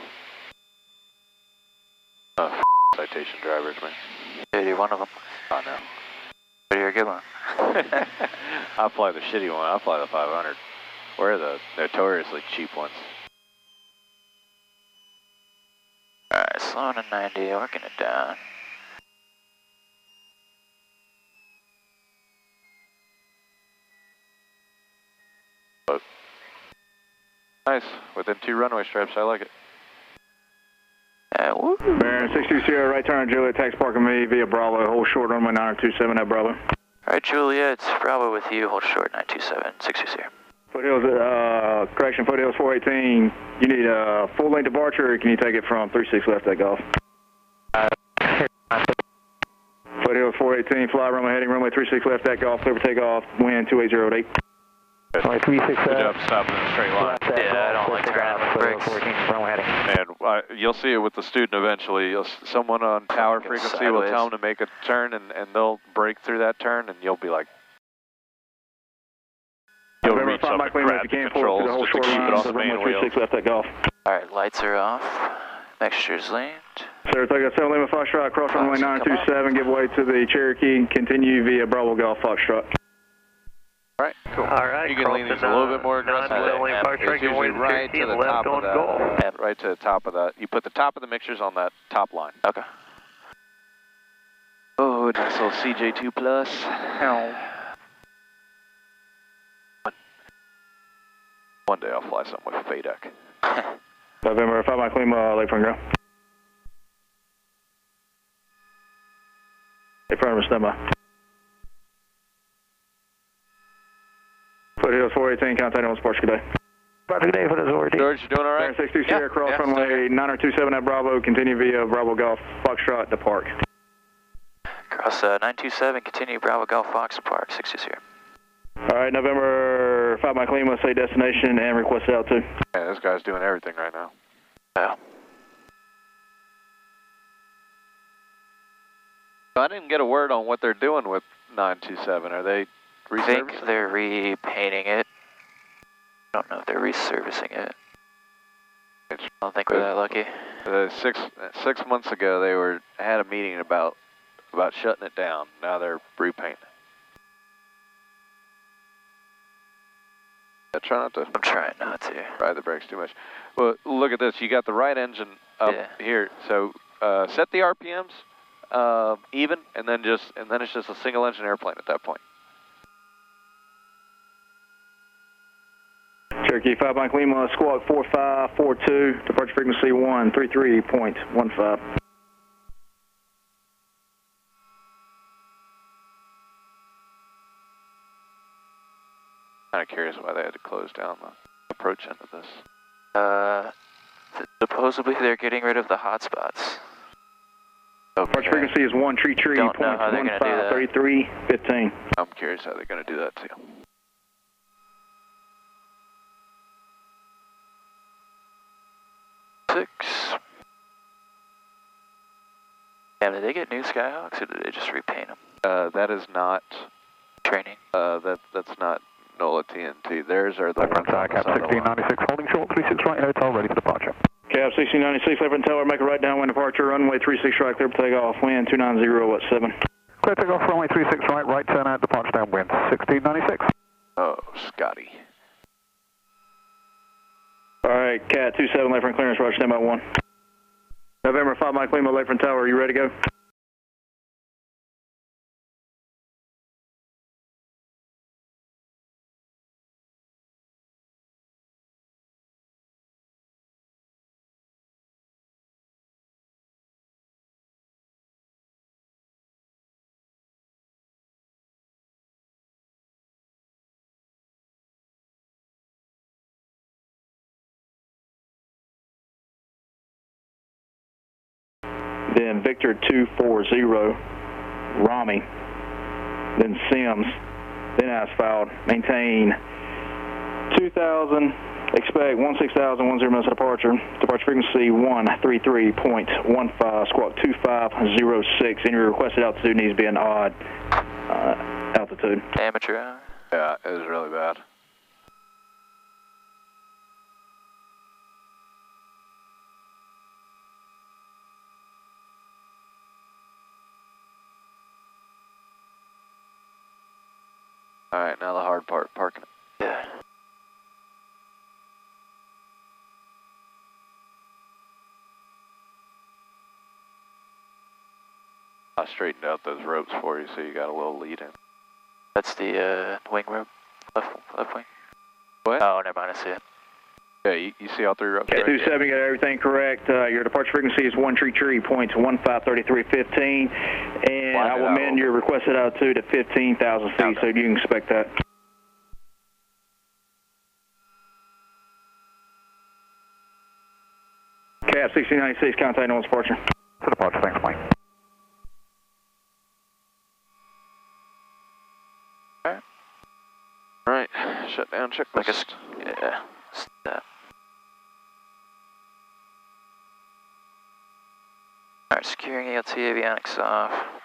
Citation drivers, man. Yeah, you're one of them. I know. But you're a good one. I fly the shitty one. I fly the 500. We're the notoriously cheap ones. Alright, slowing to 90, working it down. Nice. Within 2 runway stripes. I like it. Baron 62 Sierra, right turn, Juliet, tax parking me via Bravo, hold short, runway 927 at Bravo. Alright, Julia, it's Bravo with you. Hold short, 927, 660. Foothills, correction, Foothills 418. You need a full lane departure, or can you take it from 36 left takeoff? Foothills 418, fly runway heading, runway 36 left takeoff, clear for takeoff, wind 2808. Runway 36 left. Good job stopping in a straight line. Yeah, I don't like turning with brakes. 14, runway heading. And you'll see it with the student eventually. Someone on tower frequency will tell them to make a turn, and they'll break through that turn, and you'll be like, you'll reach up and grab the controls just to keep it on the main wheel. Alright, lights are off. Mixture's leaned. Sir, take a 7 Lima Foxtrot, cross runway 927, give way to the Cherokee, continue via Bravo Golf Foxtrot. Alright, cool. Alright, you can lean these a little bit more aggressively. It's usually right to the top of that. Right to the top of that. You put the top of the mixtures on that top line. Okay. Oh, nice little CJ2 plus. One day I'll fly something with FADEC. November 5 Mike Lima, Lakefront ground. Lakefront standby. Foothills 418, contact on Sports, good day. Good day, Foothills 418. George, you doing all right? 62 Sierra, cross runway 9027 at Bravo, continue via Bravo Golf Foxtrot, depart. Cross 927, continue Bravo Golf Fox Park, 60 here. Alright, November 5 Mike Lima, say destination and request altitude. Yeah, this guy's doing everything right now. Yeah. So I didn't get a word on what they're doing with 927. Are they resurfacing? I think they're repainting it. I don't know if they're resurfacing it. I don't think we're that lucky. 6 months ago, they had a meeting about shutting it down. Now they're repainting. Try not to. I'm trying not to. Ride the brakes too much. Well, look at this. You got the right engine up here. So set the RPMs even, and then it's just a single engine airplane at that point. Cherokee 5 Mike Lima, squawk 4542, departure frequency 133.15. Kind of curious why they had to close down the approach end of this. Supposedly they're getting rid of the hotspots. Departure frequency is 133.1533.15. I'm curious how they're going to do that too. Damn, did they get new Skyhawks or did they just repaint them? That is not training. That's not NOLA TNT. Theirs are the ones Cap 1696, holding short, 36 right, hotel ready for departure. Cap 1696, left and tower, make a right downwind departure, runway 36 right, clear for takeoff, wind 290 at 7. Clear takeoff, runway 36 right turn out, departure downwind, 1696. Oh, Scotty. Alright, Cat 27, left front clearance, roger, stand by 1. November 5 Mike Lima, left front tower, are you ready to go? Then Victor 240, Rami, then Sims, then Asphalt, maintain 2000, expect 16,000, 10 minutes of departure, departure frequency 133.15, squawk 2506, any requested altitude needs to be an odd altitude. Amateur. Yeah, it was really bad. Alright, now the hard part, parking it. Yeah. I straightened out those ropes for you so you got a little lead in. That's the wing rope, left wing. What? Oh, never mind, I see it. Yeah, you see all three ropes? Okay, 27, you got everything correct. Your departure frequency is 133.1533.15, and I will amend your requested altitude to 15,000 feet, so you can expect that. Cab 1696, contact on departure. To departure, thanks, Mike. Alright, shutdown checklist. Yeah, step. Alright, securing ELT avionics off.